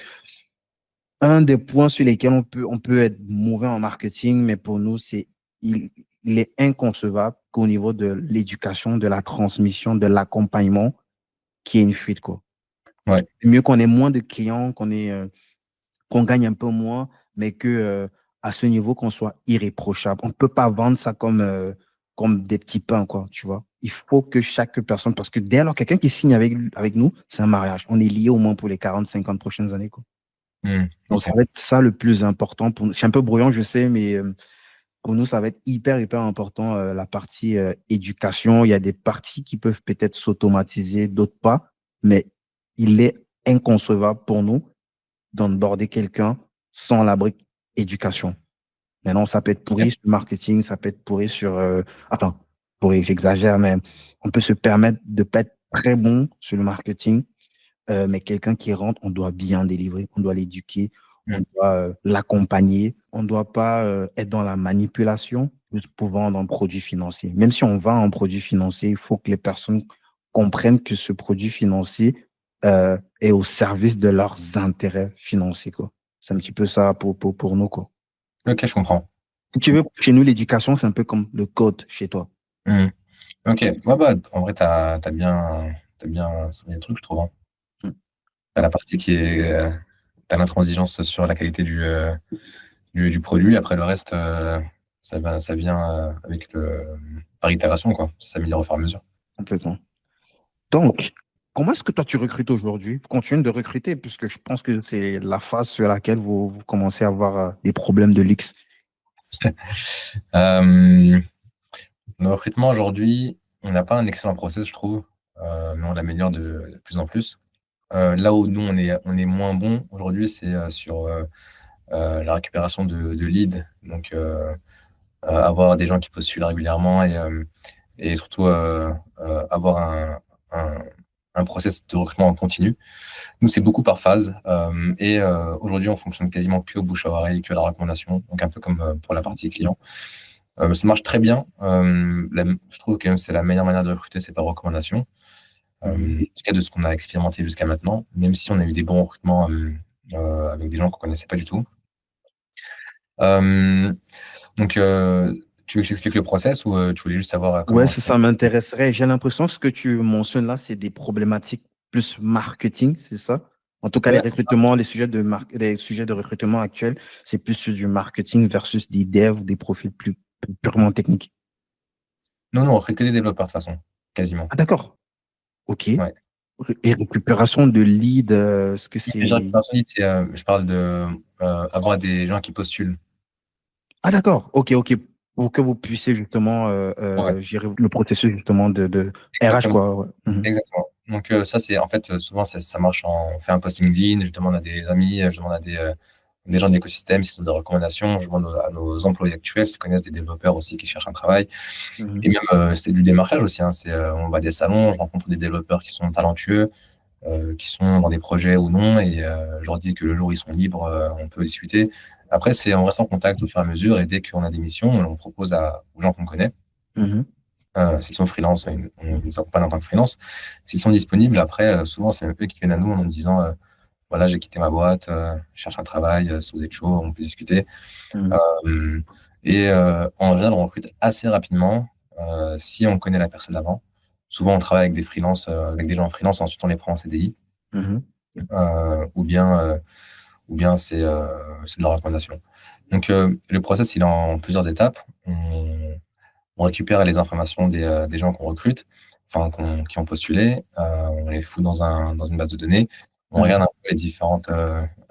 un des points sur lesquels on peut être mauvais en marketing, mais pour nous, il, il est inconcevable qu'au niveau de l'éducation, de la transmission, de l'accompagnement, qu'il y ait une fuite, quoi. Ouais. C'est mieux qu'on ait moins de clients, qu'on gagne un peu moins, mais que à ce niveau, qu'on soit irréprochable. On ne peut pas vendre ça comme des petits pains, quoi, tu vois. Il faut que chaque personne, parce que dès lors, quelqu'un qui signe avec nous, c'est un mariage. On est lié au moins pour les 40, 50 prochaines années, quoi. Donc, Ok. ça va être ça le plus important pour nous. C'est un peu brouillon, je sais, mais pour nous, ça va être hyper, hyper important, la partie éducation. Il y a des parties qui peuvent peut-être s'automatiser, d'autres pas, mais il est inconcevable pour nous d'onboarder quelqu'un sans la brique éducation. Maintenant, ça peut être Ok. pourri sur le marketing, ça peut être pourri sur... Attends, pourri, j'exagère, mais on peut se permettre de ne pas être très bon sur le marketing, mais quelqu'un qui rentre, on doit bien délivrer, on doit l'éduquer, on Mm. doit l'accompagner, on ne doit pas être dans la manipulation juste pour vendre un produit financier. Même si on vend un produit financier, il faut que les personnes comprennent que ce produit financier est au service de leurs intérêts financiers, quoi. C'est un petit peu ça pour nous, quoi. Ok, je comprends. Si tu veux, chez nous, l'éducation, c'est un peu comme le code chez toi. Mm. Ok, ouais, bah, en vrai, t'as bien cerné le truc, je trouve, hein. Mm. T'as la partie qui est, t'as l'intransigeance sur la qualité du produit. Après, le reste, ça vient par itération, quoi. Ça s'améliore au fur et à mesure. Complètement. Donc, comment est-ce que toi, tu recrutes aujourd'hui? Vous continuez de recruter, puisque je pense que c'est la phase sur laquelle vous commencez à avoir des problèmes de luxe. Euh, le recrutement aujourd'hui, on n'a pas un excellent process, je trouve, mais on l'améliore de plus en plus. Là où nous, on est moins bon aujourd'hui, c'est sur la récupération de leads. Donc, avoir des gens qui postulent régulièrement et surtout avoir un, un process de recrutement en continu. Nous, c'est beaucoup par phase. Et aujourd'hui, on fonctionne quasiment que au bouche à oreille, que à la recommandation. Donc, un peu comme pour la partie client. Ça marche très bien. Je trouve que c'est la meilleure manière de recruter, c'est par recommandation. En Mhm. tout cas, de ce qu'on a expérimenté jusqu'à maintenant, même si on a eu des bons recrutements avec des gens qu'on ne connaissait pas du tout. Euh, donc, tu veux que j'explique le process ou tu voulais juste savoir Ouais, comment ça m'intéresserait. J'ai l'impression que ce que tu mentionnes là, c'est des problématiques plus marketing, c'est ça? En tout cas, les Ouais, c'est ça. recrutements, les sujets de recrutement actuels, c'est plus sur du marketing versus des devs ou des profils plus purement techniques. Non, non, on recrute que des développeurs de toute façon, quasiment. Ah, d'accord. OK. Ouais. Et récupération de lead, est-ce que Les gens qui c'est... personnalisent, je parle de avoir des gens qui postulent. Ah, d'accord. OK, OK. Pour que vous puissiez justement Ouais, gérer le processus justement de RH, exactement. quoi. Ouais. Mhm. Exactement. Donc ça, c'est en fait souvent ça marche on fait un post LinkedIn, je demande à des amis, je demande à des gens de l'écosystème s'ils ont des recommandations, je demande à nos employés actuels s'ils connaissent des développeurs aussi qui cherchent un travail. Mhm. Et même c'est du démarchage aussi, hein. On va à des salons, je rencontre des développeurs qui sont talentueux, qui sont dans des projets ou non, et je leur dis que le jour où ils sont libres, on peut discuter. Après, on reste en contact au fur et à mesure, et dès qu'on a des missions, on propose aux gens qu'on connaît. Mhm. S'ils sont freelance, on les accompagne en tant que freelance. S'ils sont disponibles, après, souvent, c'est même eux qui viennent à nous en nous disant voilà, j'ai quitté ma boîte, je cherche un travail, si vous êtes chaud, on peut discuter. Mhm. Euh, et en général, on recrute assez rapidement si on connaît la personne avant. Souvent, on travaille avec des freelances, avec des gens en freelance, ensuite on les prend en CDI, Mhm. ou bien c'est de la recommandation. Donc, le process, il est en plusieurs étapes. On récupère les informations des gens qu'on recrute, enfin qui ont postulé, on les fout dans une base de données, on Mhm. regarde un peu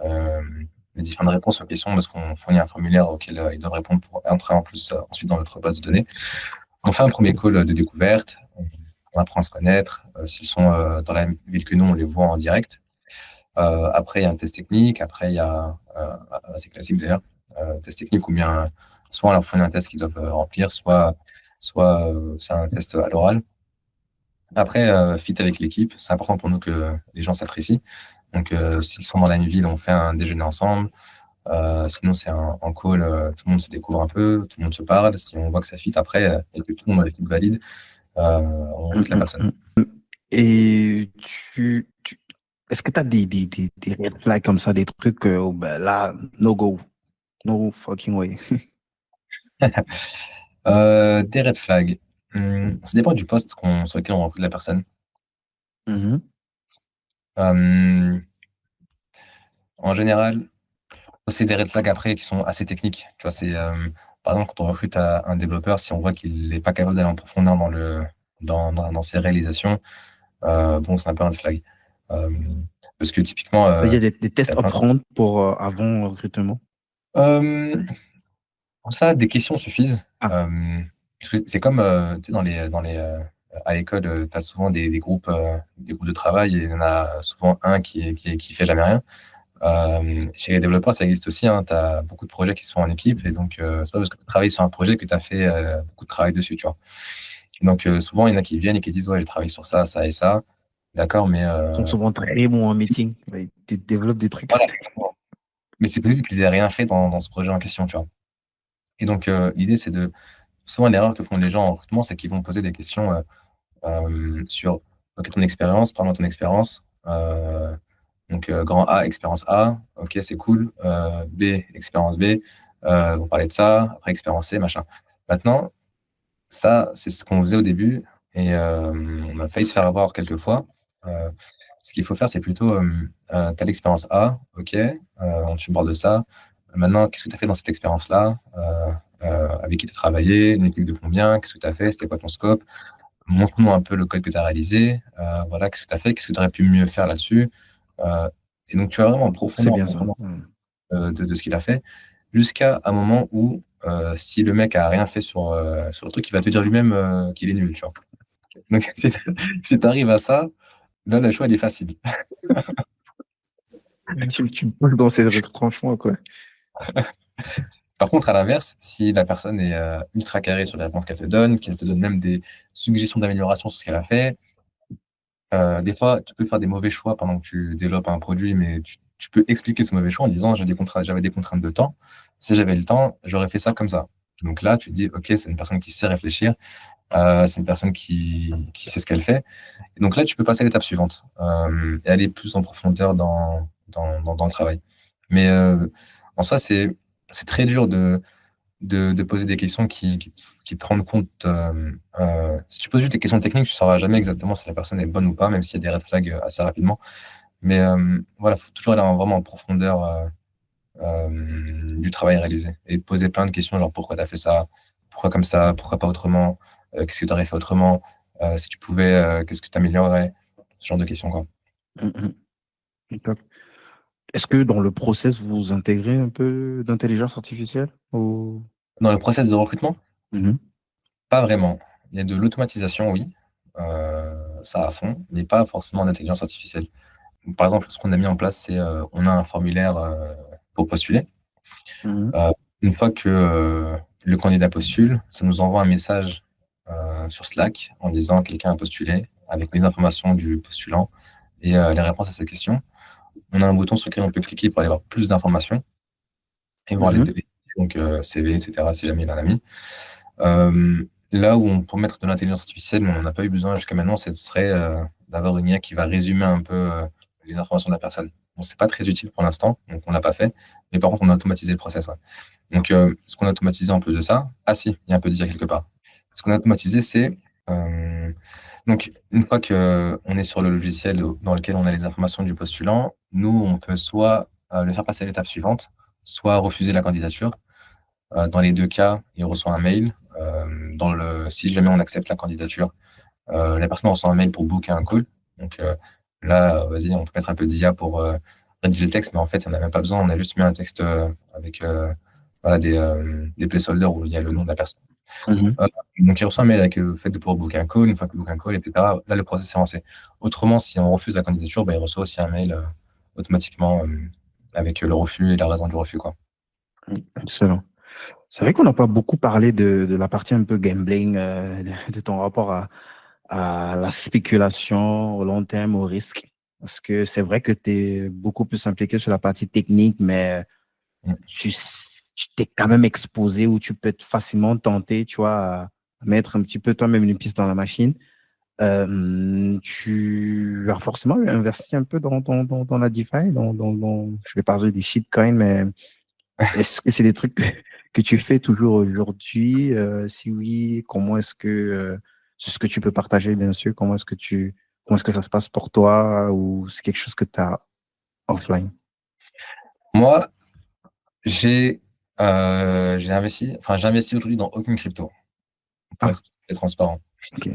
euh, les différentes réponses aux questions parce qu'on fournit un formulaire auquel ils doivent répondre pour entrer en plus ensuite dans notre base de données. On fait un premier call de découverte, on apprend à se connaître. S'ils sont dans la même ville que nous, on les voit en direct. Après, il y a un test technique. Après, il y a, c'est classique d'ailleurs, test technique ou bien soit on leur fournit un test qu'ils doivent remplir, soit c'est un test à l'oral. Après, fit avec l'équipe, c'est important pour nous que les gens s'apprécient. Donc, s'ils sont dans la même ville, on fait un déjeuner ensemble. Sinon, c'est un call, tout le monde se découvre un peu, tout le monde se parle. Si on voit que ça fit après et que tout le monde dans l'équipe valide, on recrute la personne. Et est-ce que tu as des red flags comme ça, des trucs, oh, ben là, no go, no fucking way. Des red flags. Ça dépend du poste sur lequel on recrute la personne. Euh, En général, c'est des red flags après qui sont assez techniques. Tu vois, par exemple, quand on recrute un développeur, si on voit qu'il n'est pas capable d'aller en profondeur dans ses réalisations, bon, c'est un peu un red flag. Parce que typiquement, Il y a des tests il y a plein upfront pour avant recrutement. pour ça, des questions suffisent. Ah. Parce que c'est comme tu sais, à l'école, tu as souvent des groupes de travail et il y en a souvent un qui fait jamais rien. Chez les développeurs, ça existe aussi. Tu as beaucoup de projets qui se font en équipe et donc c'est pas parce que tu travailles sur un projet que tu as fait beaucoup de travail dessus, tu vois. Donc souvent, il y en a qui viennent et qui disent ouais, j'ai travaillé sur ça, ça et ça. D'accord, mais Ils sont souvent très bons en meeting. Ils développent des trucs. voilà. Mais c'est possible qu'ils aient rien fait dans ce projet en question, tu vois. Et donc l'idée, c'est de souvent l'erreur que font les gens en recrutement, c'est qu'ils vont poser des questions sur ok, ton expérience, parle-moi de ton expérience. Donc, grand A, expérience A, ok, c'est cool. B, expérience B, on parlait de ça. Après, expérience C, machin. Maintenant, ça, c'est ce qu'on faisait au début et on a failli se faire avoir quelques fois. Euh, Ce qu'il faut faire, c'est plutôt, tu as l'expérience A, ok, tu me parles de ça. Maintenant, qu'est-ce que tu as fait dans cette expérience-là? Avec qui tu as travaillé? Une équipe de combien? Qu'est-ce que tu as fait? C'était quoi ton scope? Montre-nous un peu le code que tu as réalisé. Voilà, qu'est-ce que tu as fait? Qu'est-ce que tu aurais pu mieux faire là-dessus? Euh, et donc, tu vas vraiment C'est en bien ça. profondeur de ce qu'il a fait, jusqu'à un moment où, si le mec a rien fait sur le truc, il va te dire lui-même qu'il est nul, tu vois. Donc, si tu arrives à ça, là, le choix, il est facile. Tu me poses dans ces retranchements, quoi. Par contre, à l'inverse, si la personne est ultra carrée sur les réponses qu'elle te donne même des suggestions d'amélioration sur ce qu'elle a fait, des fois, tu peux faire des mauvais choix pendant que tu développes un produit, mais tu peux expliquer ce mauvais choix en disant j'avais des contraintes de temps. Si j'avais le temps, j'aurais fait ça comme ça. Donc là, tu te dis, OK, c'est une personne qui sait réfléchir, c'est une personne qui sait ce qu'elle fait. Et donc là, tu peux passer à l'étape suivante et aller plus en profondeur dans le travail. Mais en soi, c'est très dur de poser des questions qui te rendent compte. Si tu poses juste des questions techniques, tu ne sauras jamais exactement si la personne est bonne ou pas, même s'il y a des red flags assez rapidement. Mais voilà, il faut toujours aller vraiment en profondeur du travail réalisé et poser plein de questions, genre pourquoi tu as fait ça, pourquoi comme ça, pourquoi pas autrement, qu'est-ce que tu aurais fait autrement, si tu pouvais, qu'est-ce que tu améliorerais, ce genre de questions, quoi. Top. Est-ce que dans le process, vous intégrez un peu d'intelligence artificielle au... Dans le process de recrutement, Mhm. pas vraiment. Il y a de l'automatisation, oui, ça à fond, mais pas forcément d'intelligence artificielle. Par exemple, ce qu'on a mis en place, c'est on a un formulaire pour postuler. Mhm. Euh, une fois que le candidat postule, ça nous envoie un message sur Slack en disant quelqu'un a postulé avec les informations du postulant et les réponses à ces questions. On a un bouton sur lequel on peut cliquer pour aller voir plus d'informations et voir les Mhm. TV, donc CV, etc., si jamais il en a mis. Là où on peut mettre de l'intelligence artificielle, mais on n'en a pas eu besoin jusqu'à maintenant, ce serait d'avoir une IA qui va résumer un peu les informations de la personne. Bon, c'est pas très utile pour l'instant, donc on l'a pas fait. Mais par contre, on a automatisé le process. Ouais. Donc, ce qu'on a automatisé en plus de ça, ah si, il y a un peu d'IA quelque part. Ce qu'on a automatisé, c'est donc une fois que on est sur le logiciel dans lequel on a les informations du postulant, nous, on peut soit le faire passer à l'étape suivante, soit refuser la candidature. Dans les deux cas, il reçoit un mail. Si jamais on accepte la candidature, la personne reçoit un mail pour booker un call. Donc là, vas-y, on peut mettre un peu d'IA pour rédiger le texte, mais en fait, on n'a même pas besoin. On a juste mis un texte avec voilà, des placeholders où il y a le nom de la personne. Mhm. Donc, il reçoit un mail avec le fait de pouvoir booker un call. Une fois qu'il book un call, etc., là, le process est lancé. Autrement, si on refuse la candidature, bah, il reçoit aussi un mail automatiquement avec le refus et la raison du refus, quoi. Excellent. C'est vrai qu'on n'a pas beaucoup parlé de la partie un peu gambling, de ton rapport à la spéculation au long terme, au risque. Parce que c'est vrai que tu es beaucoup plus impliqué sur la partie technique, mais Mm. tu, tu t'es quand même exposé où tu peux être facilement tenté, tu vois, à mettre un petit peu toi-même une piste dans la machine. Tu as forcément investi un peu dans la DeFi, je vais parler des shitcoins, mais est-ce que c'est des trucs que tu fais toujours aujourd'hui? Si oui, comment est-ce que c'est ce que tu peux partager, bien sûr, comment est-ce que ça se passe pour toi ou c'est quelque chose que tu as offline? Moi, j'ai j'ai investi aujourd'hui dans aucune crypto, pour Ah, être très transparent. ok.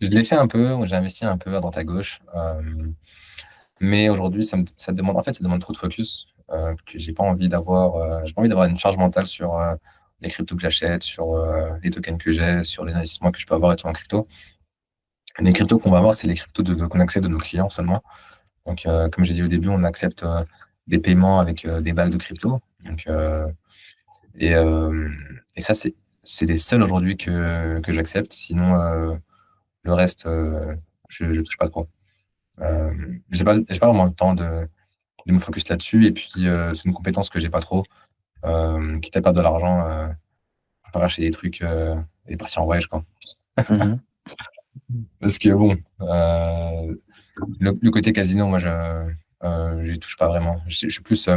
Je l'ai fait un peu, j'ai investi un peu à droite à gauche, mais aujourd'hui, ça demande, en fait, ça demande trop de focus, que j'ai pas envie d'avoir une charge mentale sur les cryptos que j'achète, sur les tokens que j'ai, sur les investissements que je peux avoir et tout en crypto. Les cryptos qu'on va avoir, c'est les cryptos qu'on accepte de nos clients seulement. Donc, comme j'ai dit au début, on accepte des paiements avec des bagues de crypto. Donc, et, euh, et ça, c'est les seuls aujourd'hui que j'accepte. Sinon, le reste, je touche pas trop. J'ai pas vraiment le temps de me focus là-dessus. Et puis, c'est une compétence que j'ai pas trop. Quitte à perdre de l'argent, je préfère acheter des trucs et partir en voyage, quoi. Mhm, Parce que bon, le côté casino, moi, j'y touche pas vraiment. Je suis plus,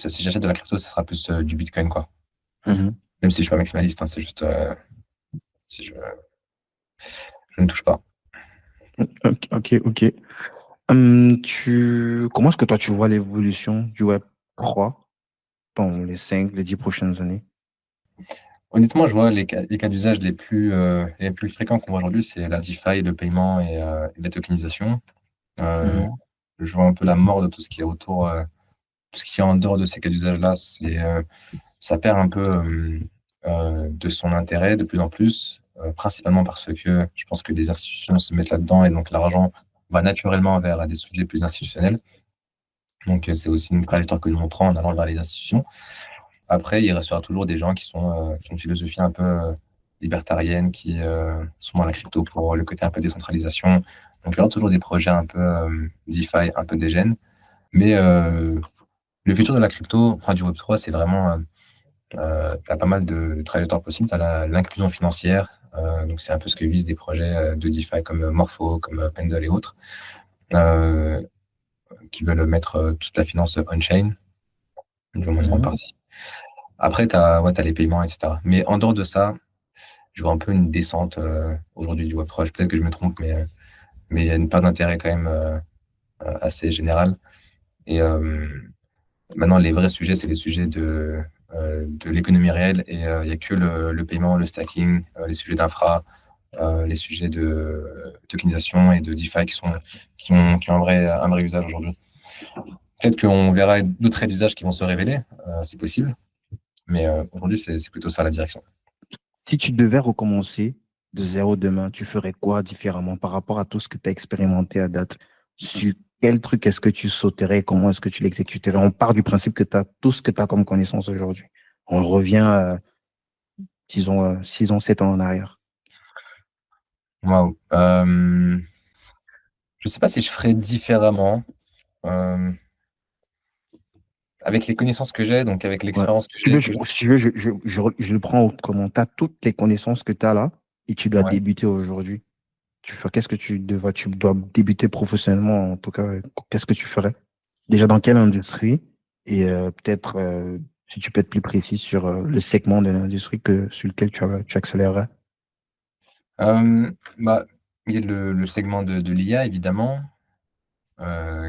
si j'achète de la crypto, ce sera plus du Bitcoin, quoi. mhm. Même si je suis pas maximaliste, hein, c'est juste, si je ne touche pas. Ok, ok. Ok. Comment est-ce que toi tu vois l'évolution du Web 3 dans les 5, les 10 prochaines années? Honnêtement, je vois les cas d'usage les plus fréquents qu'on voit aujourd'hui, c'est la DeFi, le paiement et la tokenisation. Euh, Mhm, je vois un peu la mort de tout ce qui est autour, tout ce qui est en dehors de ces cas d'usage-là. Ça perd un peu de son intérêt de plus en plus, principalement parce que je pense que des institutions se mettent là-dedans et donc l'argent va naturellement vers des sujets plus institutionnels. Donc, c'est aussi une trajectoire que nous on prend en allant vers les institutions. Après, il restera toujours des gens qui ont une philosophie un peu libertarienne, qui sont dans la crypto pour le côté un peu décentralisation. Donc, il y aura toujours des projets un peu DeFi, un peu dégènes. Mais le futur de la crypto, enfin du Web3, c'est vraiment, tu as pas mal de trajectoires possibles. Tu as l'inclusion financière. Donc, c'est un peu ce que visent des projets de DeFi comme Morpho, comme Pendle et autres, euh, qui veulent mettre toute la finance on-chain, du moins une grande mhm, partie. Après, tu as, ouais, t'as les paiements, etc. Mais en dehors de ça, je vois un peu une descente aujourd'hui du Web3. Peut-être que je me trompe, mais il y a une part d'intérêt quand même assez générale. Et maintenant, les vrais sujets, c'est les sujets de l'économie réelle. Et il n'y a que le paiement, le stacking, les sujets d'infra, les sujets de tokenisation et de DeFi qui ont un vrai usage aujourd'hui. Peut-être qu'on verra d'autres traits d'usage qui vont se révéler, c'est possible. Mais aujourd'hui, c'est plutôt ça la direction. Si tu devais recommencer de zéro demain, tu ferais quoi différemment par rapport à tout ce que tu as expérimenté à date? Sur quel truc est-ce que tu sauterais? Comment est-ce que tu l'exécuterais? On part du principe que tu as tout ce que tu as comme connaissance aujourd'hui. On revient, disons, 6 ans, 7 ans en arrière. Waouh. Je sais pas si je ferais différemment. Euh, avec les connaissances que j'ai, donc avec Ouais. l'expérience que Si tu veux, j'ai. si tu veux, je le prends autrement. Tu as toutes les connaissances que tu as là et tu dois Ouais. débuter aujourd'hui. Qu'est-ce que tu dois débuter professionnellement, en tout cas, qu'est-ce que tu ferais? Déjà, dans quelle industrie? Et peut-être, si tu peux être plus précis sur le segment de l'industrie sur lequel tu accélérerais. Bah, il y a le segment de l'IA, évidemment,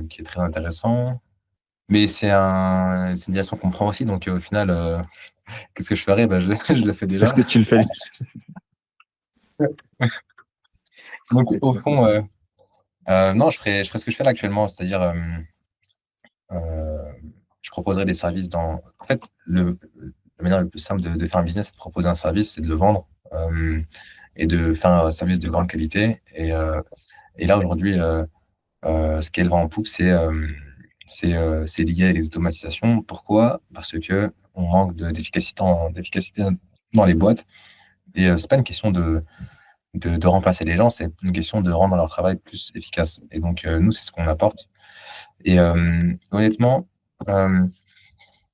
qui est très intéressant. Mais c'est une direction qu'on prend aussi. Donc, au final, qu'est-ce que je ferais? Bah, je le fais Est-ce déjà. que tu le fais? Donc, au fond, non, je ferais ce que je fais là actuellement. C'est-à-dire, euh, je proposerais des services dans. En fait, la manière la plus simple de faire un business, c'est de proposer un service, c'est de le vendre et de faire un service de grande qualité. Et là, aujourd'hui, Ce qui est le vent en poupe, c'est lié à les automatisations. Pourquoi? Parce que on manque d'efficacité dans les boîtes et c'est pas une question de remplacer les gens, c'est une question de rendre leur travail plus efficace et donc nous, c'est ce qu'on apporte et honnêtement, hem,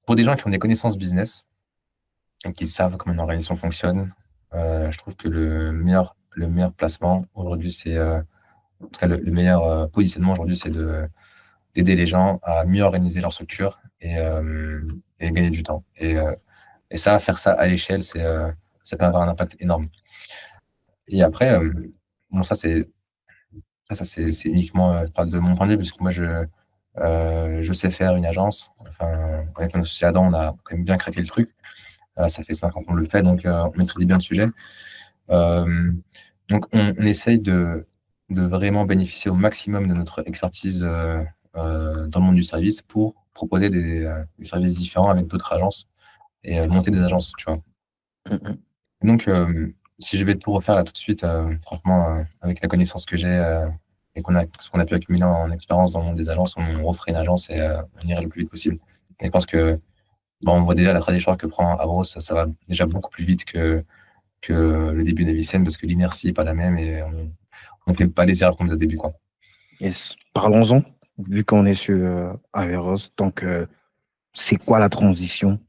pour des gens qui ont des connaissances business et qui savent comment une organisation fonctionne, je trouve que le meilleur placement aujourd'hui, en tout cas le meilleur, positionnement aujourd'hui, c'est d'aider les gens à mieux organiser leur structure et gagner du temps et ça, faire ça à l'échelle, ça peut avoir un impact énorme et après, bon ça c'est uniquement, je parle de mon point de vue puisque moi je sais faire une agence. Enfin, avec mon associé Adam, on a quand même bien craqué le truc. Ça fait 5 ans qu'on le fait donc on maîtrise bien le sujet. Hem, donc on essaye de vraiment bénéficier au maximum de notre expertise, dans le monde du service pour proposer des services différents avec d'autres agences et monter des agences, tu vois? Mhm. Donc si je vais tout refaire là tout de suite, franchement, avec la connaissance que j'ai, et ce qu'on a pu accumuler en expérience dans le monde des agences, on referait une agence et on irait le plus vite possible et je pense que, bah, on voit déjà la trajectoire que prend Avros, ça va déjà beaucoup plus vite que le début d'Avicenne parce que l'inertie est pas la même et on fait pas les erreurs qu'on faisait au début, quoi. Yes. Parlons-en, vu qu'on est sur Averroes. Donc, c'est quoi la transition?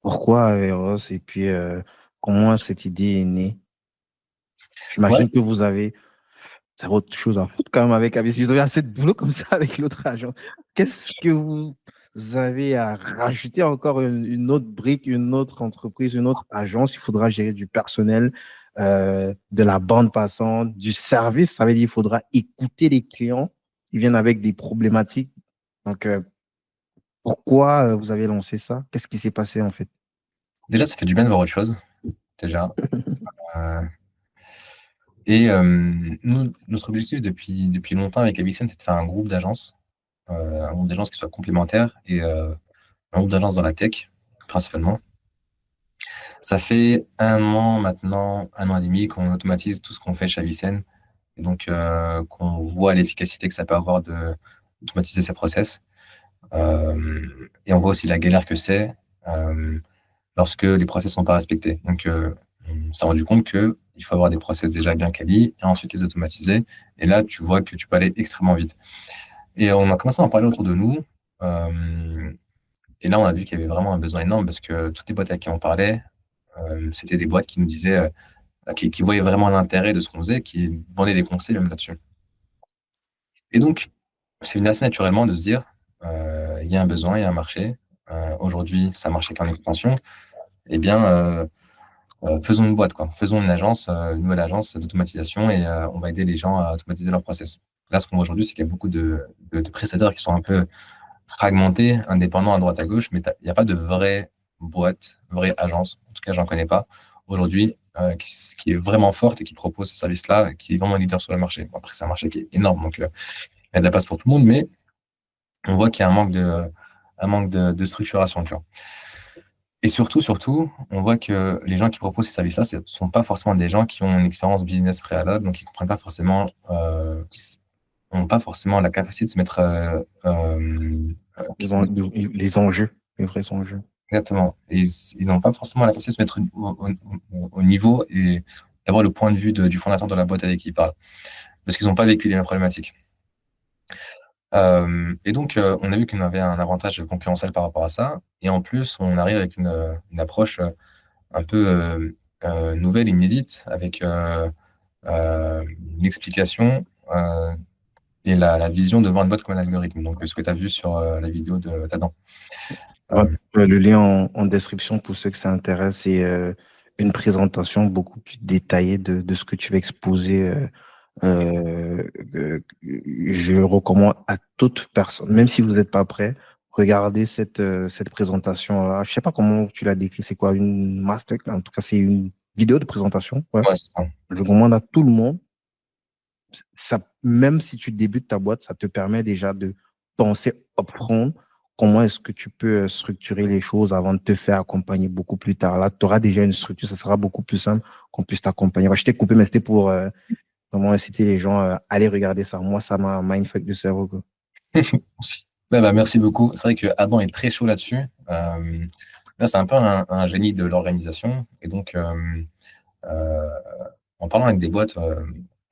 Pourquoi Averroes? Et puis, comment cette idée est née? Ouais, J'imagine que vous avez autre chose à foutre quand même avec ABC. Si vous avez assez de boulot comme ça avec l'autre agent. Qu'est-ce que vous avez à rajouter encore une autre brique, une autre entreprise, une autre agence? Il faudra gérer du personnel, de la bande passante, du service. Ça veut dire qu'il faudra écouter les clients. Ils viennent avec des problématiques. Donc, pourquoi vous avez lancé ça? Qu'est-ce qui s'est passé en fait? déjà, ça fait du bien de voir autre chose, déjà, heu et nous, notre objectif depuis longtemps avec Avicenne, c'est de faire un groupe d'agences, un groupe d'agences qui soit complémentaire et un groupe d'agences dans la tech, principalement. Ça fait 1 an maintenant, 1 an et demi qu'on automatise tout ce qu'on fait chez Avicenne et donc qu'on voit l'efficacité que ça peut avoir d'automatiser ces process. Et on voit aussi la galère que c'est, lorsque les process sont pas respectés. Donc on s'est rendu compte qu'il faut avoir des process déjà bien quali et ensuite les automatiser et là, tu vois que tu peux aller extrêmement vite et on a commencé à en parler autour de nous, hem et là, on a vu qu'il y avait vraiment un besoin énorme parce que toutes les boîtes à qui on parlait, c'était des boîtes qui nous disaient, qui voyaient vraiment l'intérêt de ce qu'on faisait, qui demandaient des conseils même là-dessus et donc c'est venu assez naturellement de se dire, il y a un besoin, il y a un marché, aujourd'hui, c'est un marché qui est en expansion et bien, faisons une boîte, quoi. Faisons une agence, une nouvelle agence d'automatisation et on va aider les gens à automatiser leurs process. Là, ce qu'on voit aujourd'hui, c'est qu'il y a beaucoup de prestataires qui sont un peu fragmentés, indépendants à droite à gauche, mais il y a pas de vraie boîte, vraie agence, en tout cas, j'en connais pas aujourd'hui, qui est vraiment forte et qui propose ces services-là, qui est vraiment leader sur le marché. Bon, après, c'est un marché qui est énorme, donc il y a de la place pour tout le monde, mais on voit qu'il y a un manque de structuration, tu vois? Et surtout, on voit que les gens qui proposent ces services-là, ce sont pas forcément des gens qui ont une expérience business préalable, donc ils comprennent pas forcément, qui ont pas forcément la capacité de se mettre, Les, les enjeux, les vrais enjeux. exactement. Et ils ont pas forcément la capacité de se mettre au niveau et d'avoir le point de vue du fondateur de la boîte avec qui ils parlent, parce qu'ils ont pas vécu les mêmes problématiques. Et donc, on a vu qu'on avait un avantage concurrentiel par rapport à ça et en plus, on arrive avec une approche, un peu, nouvelle, inédite avec, une explication, et la vision de voir une boîte comme un algorithme. Donc, ce que tu as vu sur, la vidéo d'Adam. Ouais, Hem, le lien en description pour ceux que ça intéresse et une présentation beaucoup plus détaillée de ce que tu vas exposer. Je le recommande à toute personne, même si vous n'êtes pas prêt, regardez cette présentation-là. Je sais pas comment tu l'as décrit, c'est quoi, une master? En tout cas, c'est une vidéo de présentation. Ouais. ouais, c'est ça. Je le recommande à tout le monde. Ça, même si tu débutes ta boîte, ça te permet déjà de penser upfront comment est-ce que tu peux structurer les choses avant de te faire accompagner beaucoup plus tard. Là, tu auras déjà une structure, ça sera beaucoup plus simple qu'on puisse t'accompagner. Ouais, je t'ai coupé, mais c'était pour vraiment inciter les gens à aller regarder ça. Moi, ça m'a mindfuck de cerveau, quoi. Ouais, bah, merci beaucoup. C'est vrai que Adam est très chaud là-dessus. Là, c'est un peu un génie de l'organisation. Et donc, en parlant avec des boîtes,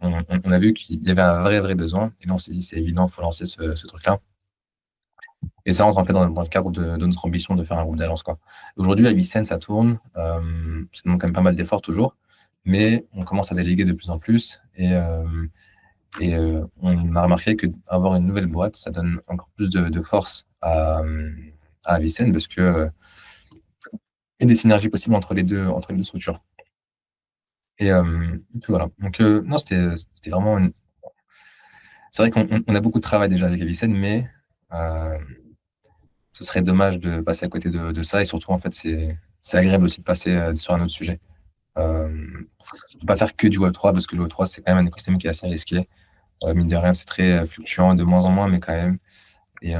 on a vu qu'il y avait un vrai besoin. Et là, on s'est dit, c'est évident, il faut lancer ce truc-là. Et ça rentre en fait dans le cadre de notre ambition de faire un groupe d'agence, quoi. Aujourd'hui, à Vicenne, ça tourne. Ça demande quand même pas mal d'efforts toujours. Mais on commence à déléguer de plus en plus. Et on a remarqué qu'avoir une nouvelle boîte, ça donne encore plus de force à Avicenne parce que il y a des synergies possibles entre les deux structures. Et puis voilà. Donc, non, c'était vraiment une. C'est vrai qu'on a beaucoup de travail déjà avec Avicenne, mais euh, ce serait dommage de passer à côté de ça. Et surtout, en fait, c'est agréable aussi de passer sur un autre sujet. Ne pas faire que du Web3 parce que le Web3, c'est quand même un écosystème qui est assez risqué. Mine de rien, c'est très fluctuant, de moins en moins, mais quand même. Et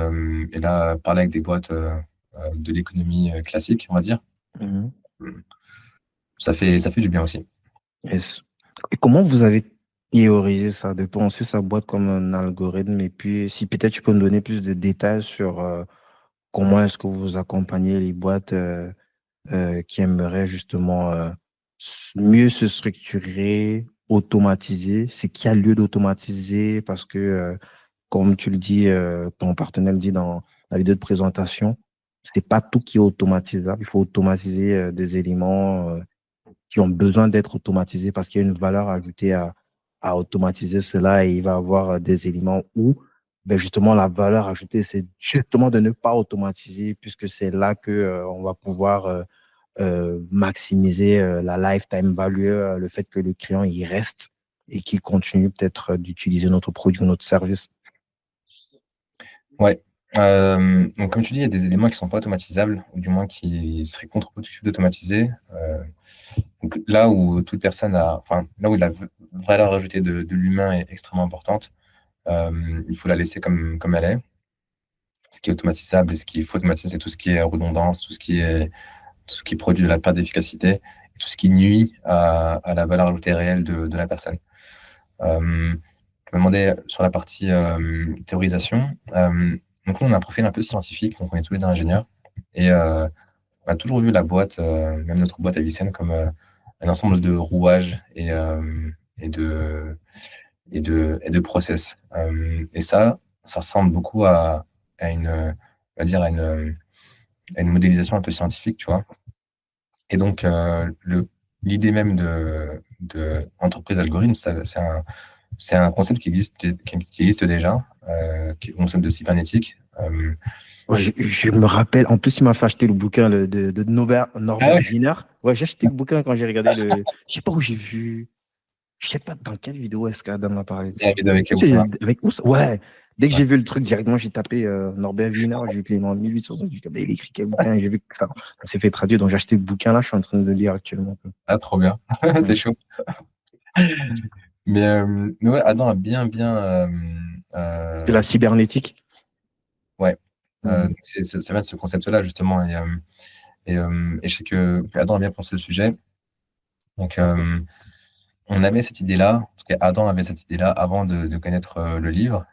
là, parler avec des boîtes de l'économie classique, on va dire, Mhm. ça fait du bien aussi. Yes. Et comment vous avez théorisé ça, de penser sa boîte comme un algorithme? Et puis, si peut-être tu peux me donner plus de détails sur comment est-ce que vous accompagnez les boîtes qui aimeraient justement mieux se structurer, automatiser, ce qu'il y a lieu d'automatiser, parce que, comme tu le dis, ton partenaire le dit dans la vidéo de présentation, c'est pas tout qui est automatisable. Il faut automatiser des éléments qui ont besoin d'être automatisés parce qu'il y a une valeur ajoutée à automatiser cela et il va y avoir des éléments où ben justement la valeur ajoutée, c'est justement de ne pas automatiser puisque c'est là que on va pouvoir maximiser la lifetime value, le fait que le client y reste et qu'il continue peut-être d'utiliser notre produit ou notre service. Ouais. Donc, comme tu dis, il y a des éléments qui ne sont pas automatisables, ou du moins qui seraient contre-productifs d'automatiser. Donc, là où toute personne enfin, là où la valeur ajoutée de l'humain est extrêmement importante, il faut la laisser comme elle est. Ce qui est automatisable et ce qu'il faut automatiser, c'est tout ce qui est redondance, tout ce qui produit de la perte d'efficacité, et tout ce qui nuit à la valeur ajoutée réelle de la personne. Je me demandais sur la partie théorisation. Donc, nous, on a un profil un peu scientifique, donc on est tous les deux ingénieurs. Et on a toujours vu la boîte, même notre boîte à Vicenne, comme un ensemble de rouages et de process. Et ça ressemble beaucoup à une, on va dire, à une modélisation un peu scientifique, tu vois. Et donc, l'idée même de entreprise algorithme, c'est un concept qui existe déjà, qui est le concept de cybernétique. Ouais, je me rappelle, en plus, il m'a fait acheter le bouquin de Ah Norbert ouais, Wiener. Ouais, j'ai acheté le bouquin quand j'ai regardé le. Je sais pas où j'ai vu. Je sais pas dans quelle vidéo est-ce qu'Adam m'a parlé de c'est la ça. vidéo avec C'est Oussama. avec Ous. Ouais. Dès que Ouais. j'ai vu le truc, directement, j'ai tapé Norbert Wiener. J'ai vu que les noms en 1800. J'ai dit, ah, ben, il écrit quel bouquin? Et j'ai vu que ça s'est fait traduire. Donc, j'ai acheté le bouquin là. Je suis en train de le lire actuellement. Ah, trop bien. T'es Mm. chaud. Mais ouais, Adam a bien. De la cybernétique. Ouais. Mm. Ça vient de ce concept-là, justement. Et je sais que Adam a bien pensé le sujet. Donc, on avait cette idée-là, en tout cas, Adam avait cette idée-là avant de connaître le livre.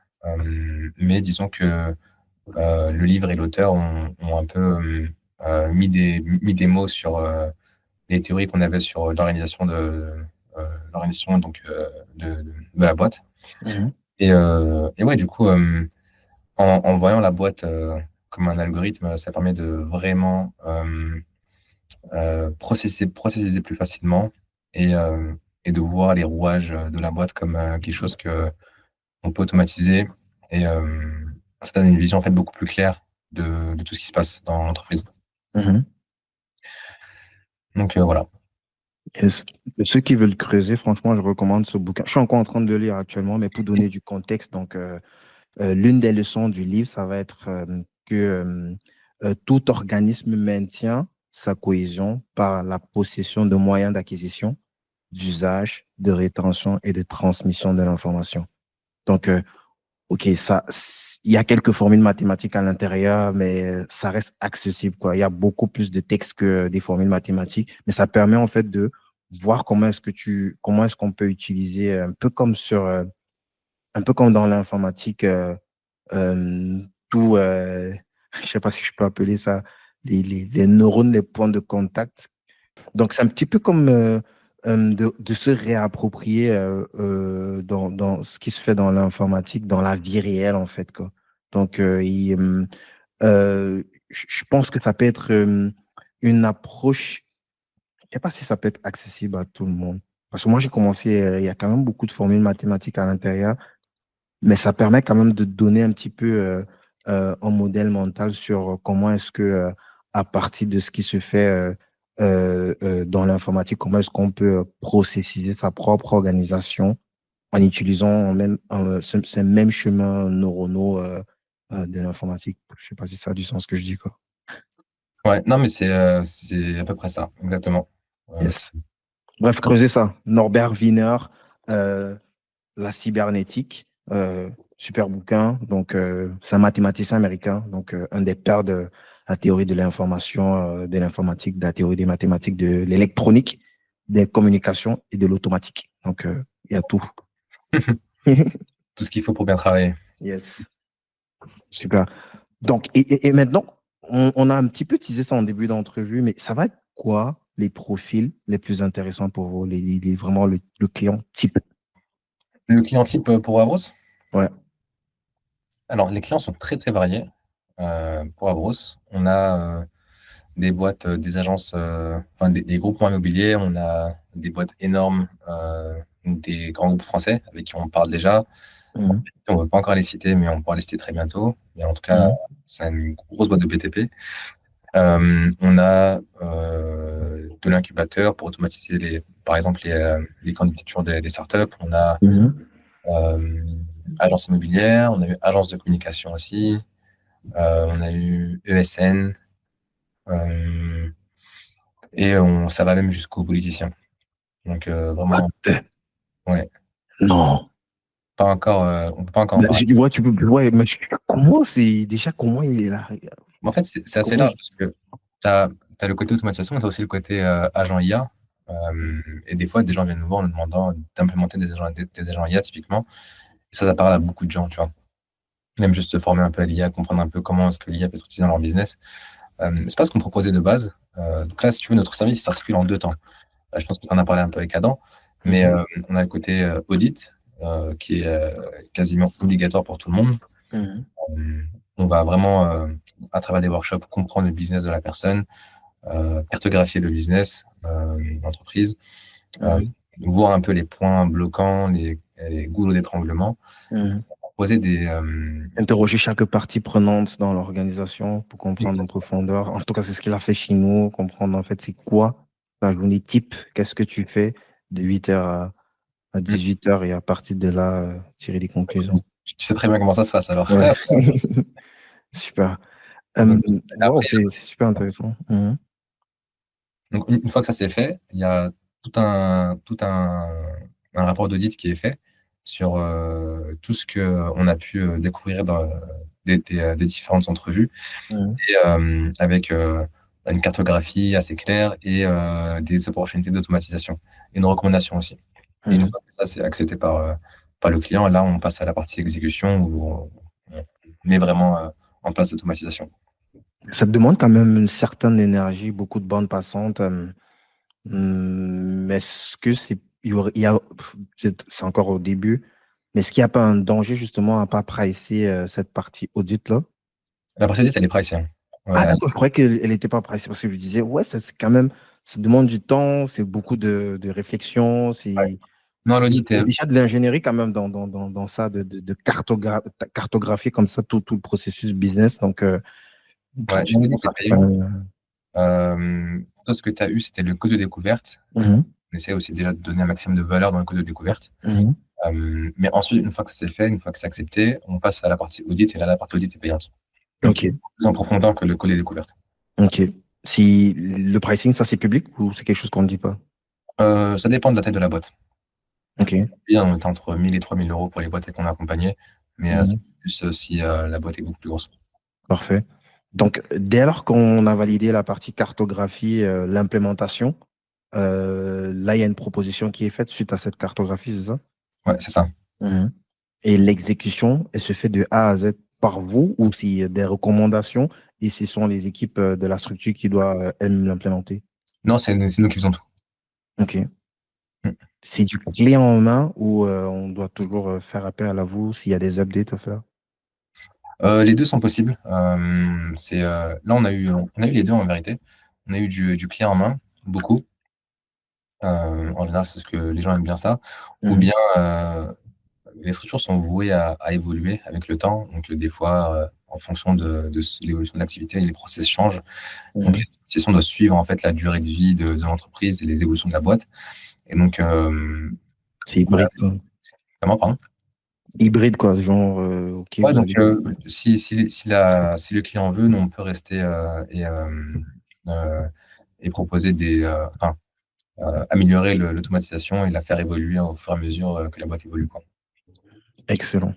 Mais disons que le livre et l'auteur ont un peu mis des mots sur les théories qu'on avait sur l'organisation donc, de la boîte. Mhm. Et ouais, du coup, en voyant la boîte comme un algorithme, ça permet de vraiment processer plus facilement et de voir les rouages de la boîte comme quelque chose que on peut automatiser. Et ça donne une vision en fait beaucoup plus claire de tout ce qui se passe dans l'entreprise. Mhm. Donc voilà. Yes. Ceux qui veulent creuser, franchement, je recommande ce bouquin. Je suis encore en train de le lire actuellement, mais pour donner du contexte, donc, l'une des leçons du livre, ça va être que tout organisme maintient sa cohésion par la possession de moyens d'acquisition, d'usage, de rétention et de transmission de l'information. Donc, OK, il y a quelques formules mathématiques à l'intérieur, mais ça reste accessible, quoi. Il y a beaucoup plus de textes que des formules mathématiques, mais ça permet en fait de voir comment est-ce qu'on peut utiliser un peu comme dans l'informatique, tout, je sais pas si je peux appeler ça les neurones, les points de contact. Donc, c'est un petit peu comme de se réapproprier dans ce qui se fait dans l'informatique, dans la vie réelle, en fait, quoi. Donc, je pense que ça peut être une approche, je sais pas si ça peut être accessible à tout le monde. Parce que moi, j'ai commencé, il y a quand même beaucoup de formules mathématiques à l'intérieur, mais ça permet quand même de donner un petit peu un modèle mental sur comment est-ce que, à partir de ce qui se fait dans l'informatique, comment est-ce qu'on peut processiser sa propre organisation en utilisant ces mêmes chemins neuronaux de l'informatique. Je sais pas si ça a du sens ce que je dis, quoi. Ouais, non, mais c'est à peu près ça, exactement. Yes. Bref, creuser ça. Norbert Wiener, euh, la cybernétique, super bouquin. Donc, c'est un mathématicien américain, donc un des pères de la théorie de l'information, de l'informatique, de la théorie des mathématiques, de l'électronique, des communications et de l'automatique. Donc, il y a tout. Tout ce qu'il faut pour bien travailler. Yes, super. Donc, et maintenant, on a un petit peu teasé ça en début d'entrevue, mais ça va être quoi les profils les plus intéressants pour vous, vraiment le client type? Le client type pour Avros? Ouais. Alors, les clients sont très, très variés. Pour Avros, on a des boîtes, des agences, enfin des groupements immobiliers, on a des boîtes énormes, des grands groupes français avec qui on parle déjà. Mhm. On ne veut pas encore les citer, mais on pourra les citer très bientôt. Mais en tout cas, Mhm. c'est une grosse boîte de BTP. On a de l'incubateur pour automatiser, par exemple, les candidatures des startups. On a Mhm. euh, agence immobilière, on a eu agence de communication aussi, on a eu ESN, et ça va même jusqu'aux politiciens. Donc vraiment, What? ouais, Non. pas encore, on peut pas encore en parler. Ouais, tu peux, ouais, mais comment il est là? Mais en fait, c'est assez Comment large il- parce que tu as le côté automatisation, tu as aussi le côté agent IA. Et des fois, des gens viennent nous voir en nous demandant d'implémenter des agents IA typiquement. Et ça parle à beaucoup de gens, tu vois. Même juste se former un peu à l'IA, comprendre un peu comment est-ce que l'IA peut être utilisée dans leur business. C'est pas ce qu'on proposait de base. Donc là, si tu veux, notre service il s'articule en deux temps. Je pense qu'on en a parlé un peu avec Adam, mais Mhm. on a le côté audit qui est quasiment obligatoire pour tout le monde. Mhm. Euh, on va vraiment, à travers des workshops, comprendre le business de la personne, cartographier le business, l'entreprise, euh, Mhm. voir un peu les points bloquants, les goulots d'étranglement, Mhm. proposer des. Interroger chaque partie prenante dans l'organisation pour comprendre en profondeur. En tout cas, c'est ce qu'il a fait chez nous, comprendre en fait c'est quoi ta journée type, qu'est-ce que tu fais de 8h à 18h et à partir de là, tirer des conclusions. Tu sais très bien comment ça se passe alors. Ouais. Super. Donc, Wow, après, c'est super intéressant. Mhm. donc, une fois que ça c'est fait, il y a un rapport d'audit qui est fait sur tout ce qu'on a pu découvrir dans des différentes entrevues, Mhm. et, avec une cartographie assez claire et des opportunités d'automatisation et une recommandation aussi. Et une Mhm. fois que ça c'est accepté par le client, là on passe à la partie exécution où on met vraiment en place l'automatisation. Ça te demande quand même une certaine énergie, beaucoup de bandes passantes. Mais est-ce que il y a, c'est encore au début, mais est-ce qu'il n'y a pas un danger justement à pas pricer cette partie audit-là? La partie audit elle est pricée, hein. Ah, Ouais, d'accord, je croyais qu'elle n'était pas pricée parce que je disais, ouais, ça, c'est quand même, ça demande du temps, c'est beaucoup de réflexion, ouais. Non, l'audit, il y a déjà de l'ingénierie quand même dans ça, de cartographier comme ça tout le processus business. Donc, ouais, non, franchement, l'audit ça est fait quand payant. même. Toi, ce que tu as eu, c'était le code de découverte. Mhm, On essaie aussi déjà de donner un maximum de valeur dans le code de découverte. mhm. Mais ensuite, une fois que ça c'est fait, une fois que c'est accepté, on passe à la partie audit et là, la partie audit est payante. Donc, Ok, plus en profondeur que le code de découverte. ok. Si le pricing, ça c'est public ou c'est quelque chose qu'on ne dit pas? Ça dépend de la taille de la boîte. Ok. Et on est entre 1000 et 3000 euros pour les boîtes qu'on a accompagnées, mais c'est Mhm. plus si la boîte est beaucoup plus grosse. Parfait. Donc, dès lors qu'on a validé la partie cartographie, l'implémentation, Là, il y a une proposition qui est faite suite à cette cartographie, c'est ça? Ouais, c'est ça. Mhm. Et l'exécution, elle se fait de A à Z par vous ou c'est des recommandations et ce sont les équipes de la structure qui doivent elles l'implémenter? Non, c'est nous qui faisons tout. Ok. Mm. C'est du clé en main ou on doit toujours faire appel à vous s'il y a des updates à faire? Les deux sont possibles. Là, on a eu les deux en vérité. On a eu du client en main, beaucoup. En général, c'est ce que les gens aiment bien ça. Ou Mhm. bien, les structures sont vouées à évoluer avec le temps. Donc, des fois, en fonction de l'évolution de l'activité, les process changent. Donc, Mhm. les sessions doivent suivre en fait la durée de vie de l'entreprise et les évolutions de la boîte. Et donc, C'est hybride, quoi. comment, pardon? Hybride, quoi. Genre, ok, Ouais, vous donc, avez. si le client veut, nous, on peut rester euh, et proposer améliorer l'automatisation et la faire évoluer au fur et à mesure que la boîte évolue, quoi. Excellent.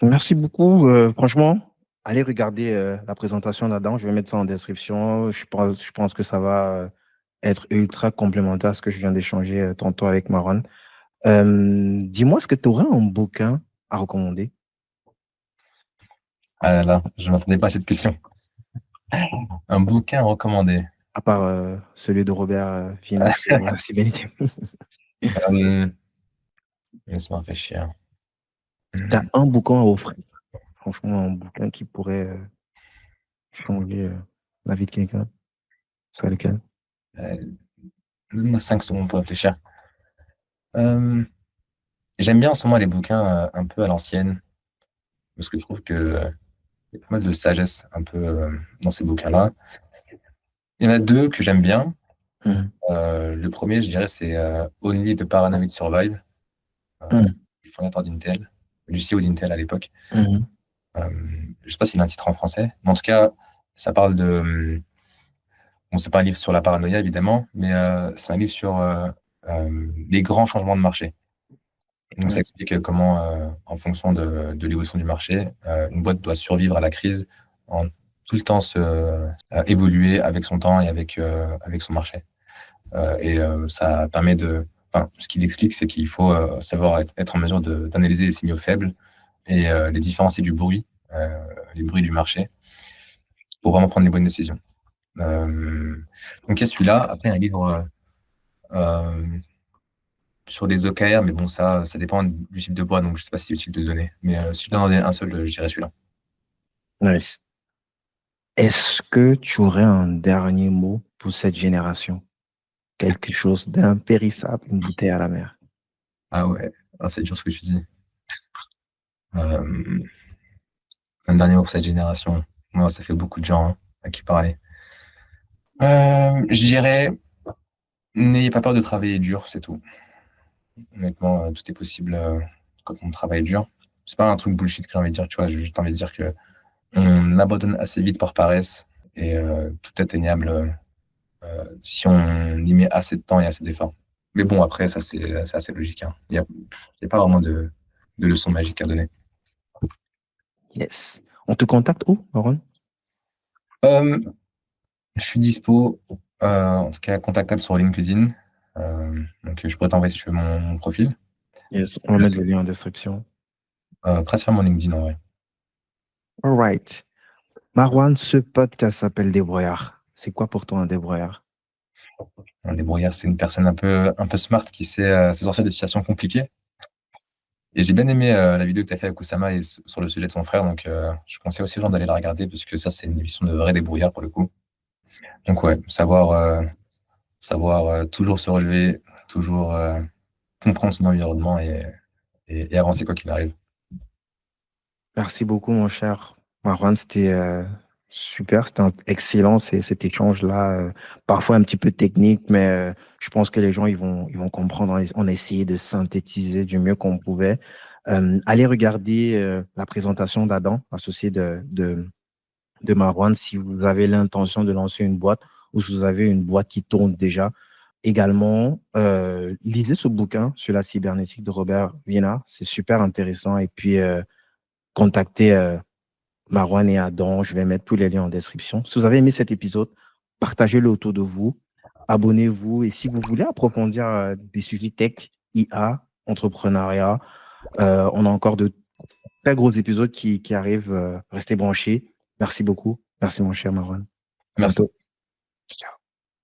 Merci beaucoup. Franchement, allez regarder la présentation là-dedans. Je vais mettre ça en description. Je pense que ça va être ultra complémentaire à ce que je viens d'échanger tantôt avec Marwan. Dis-moi, est-ce que tu aurais un bouquin à recommander, Ah là là, je ne m'attendais pas à cette question. Un bouquin recommandé. à part celui de Robert Viena, qui est voilà, si bien été. Euh, Laisse-moi réfléchir. Si tu as un bouquin à offrir, franchement, un bouquin qui pourrait changer la vie de quelqu'un, c'est lequel? Euh, Donne-moi 5 secondes pour réfléchir. Euh, J'aime bien en ce moment les bouquins un peu à l'ancienne, parce que je trouve qu'il y a pas mal de sagesse un peu dans ces bouquins-là. Il y en a deux que j'aime bien. Mhm. Le premier, je dirais, c'est Only the Paranoid Survive, euh, Mhm. du fondateur d'Intel, du CEO d'Intel à l'époque. Mhm. Je ne sais pas s'il a un titre en français, mais en tout cas, ça parle de. Bon, c'est pas un livre sur la paranoïa, évidemment, mais c'est un livre sur les grands changements de marché. Et donc, ça Ouais. explique comment, en fonction de l'évolution du marché, une boîte doit survivre à la crise en tout le temps évoluer avec son temps et avec son marché. Ça permet enfin, ce qu'il explique, c'est qu'il faut savoir être en mesure d'analyser les signaux faibles et les différencier du bruit, les bruits du marché, pour vraiment prendre les bonnes décisions. Donc, il y a celui-là. Après, un livre euh, sur les OKR, mais bon, ça dépend du type de bois, donc je sais pas si c'est utile de le donner. Mais si je dois en donner un seul, je dirais celui-là. Nice. Est-ce que tu aurais un dernier mot pour cette génération? Quelque chose d'impérissable, une bouteille à la mer. Ah ouais, ah, c'est dur ce que tu dis. Euh, un dernier mot pour cette génération. Moi, ça fait beaucoup de gens à qui parler. Je dirais, n'ayez pas peur de travailler dur, c'est tout. Honnêtement, tout est possible quand on travaille dur. C'est pas un truc bullshit que j'ai envie de dire, tu vois. J'ai juste envie de dire que on abandonne assez vite par paresse et tout est atteignable si on y met assez de temps et assez d'efforts. Mais bon, après, ça, c'est assez logique, hein. Il y a pas vraiment de leçon magique à donner. Yes. On te contacte où, Aaron? Euh, je suis dispo, en tout cas contactable sur LinkedIn. Donc, je pourrais t'envoyer si tu veux mon profil. Yes, on va mettre le lien en description. Principalement LinkedIn en vrai. All right. Marwan, ce podcast s'appelle Débrouillard. C'est quoi pour toi un débrouillard? Un débrouillard, c'est une personne un peu smart qui sait se sortir de situations compliquées. Et j'ai bien aimé la vidéo que tu as fait avec Oussama sur le sujet de son frère. Donc, je conseille aussi aux gens d'aller la regarder parce que ça, c'est une émission de vrai débrouillard pour le coup. Donc, ouais, savoir toujours se relever, toujours comprendre son environnement et avancer quoi qu'il arrive. Merci beaucoup, mon cher Marwan. C'était super, c'était excellent cet échange-là. Parfois un petit peu technique, mais je pense que les gens ils vont comprendre. On a essayé de synthétiser du mieux qu'on pouvait. Allez regarder la présentation d'Adam, associé de Marwan, si vous avez l'intention de lancer une boîte ou si vous avez une boîte qui tourne déjà. Également, lisez ce bouquin sur la cybernétique de Robert Viena. C'est super intéressant. Et puis, contactez Marwan et Adam. Je vais mettre tous les liens en description. Si vous avez aimé cet épisode, partagez-le autour de vous. abonnez-vous. Et si vous voulez approfondir des sujets tech, IA, entrepreneuriat, on a encore de très gros épisodes qui arrivent. Restez branchés. Merci beaucoup. Merci, mon cher Marwan. À Merci. bientôt.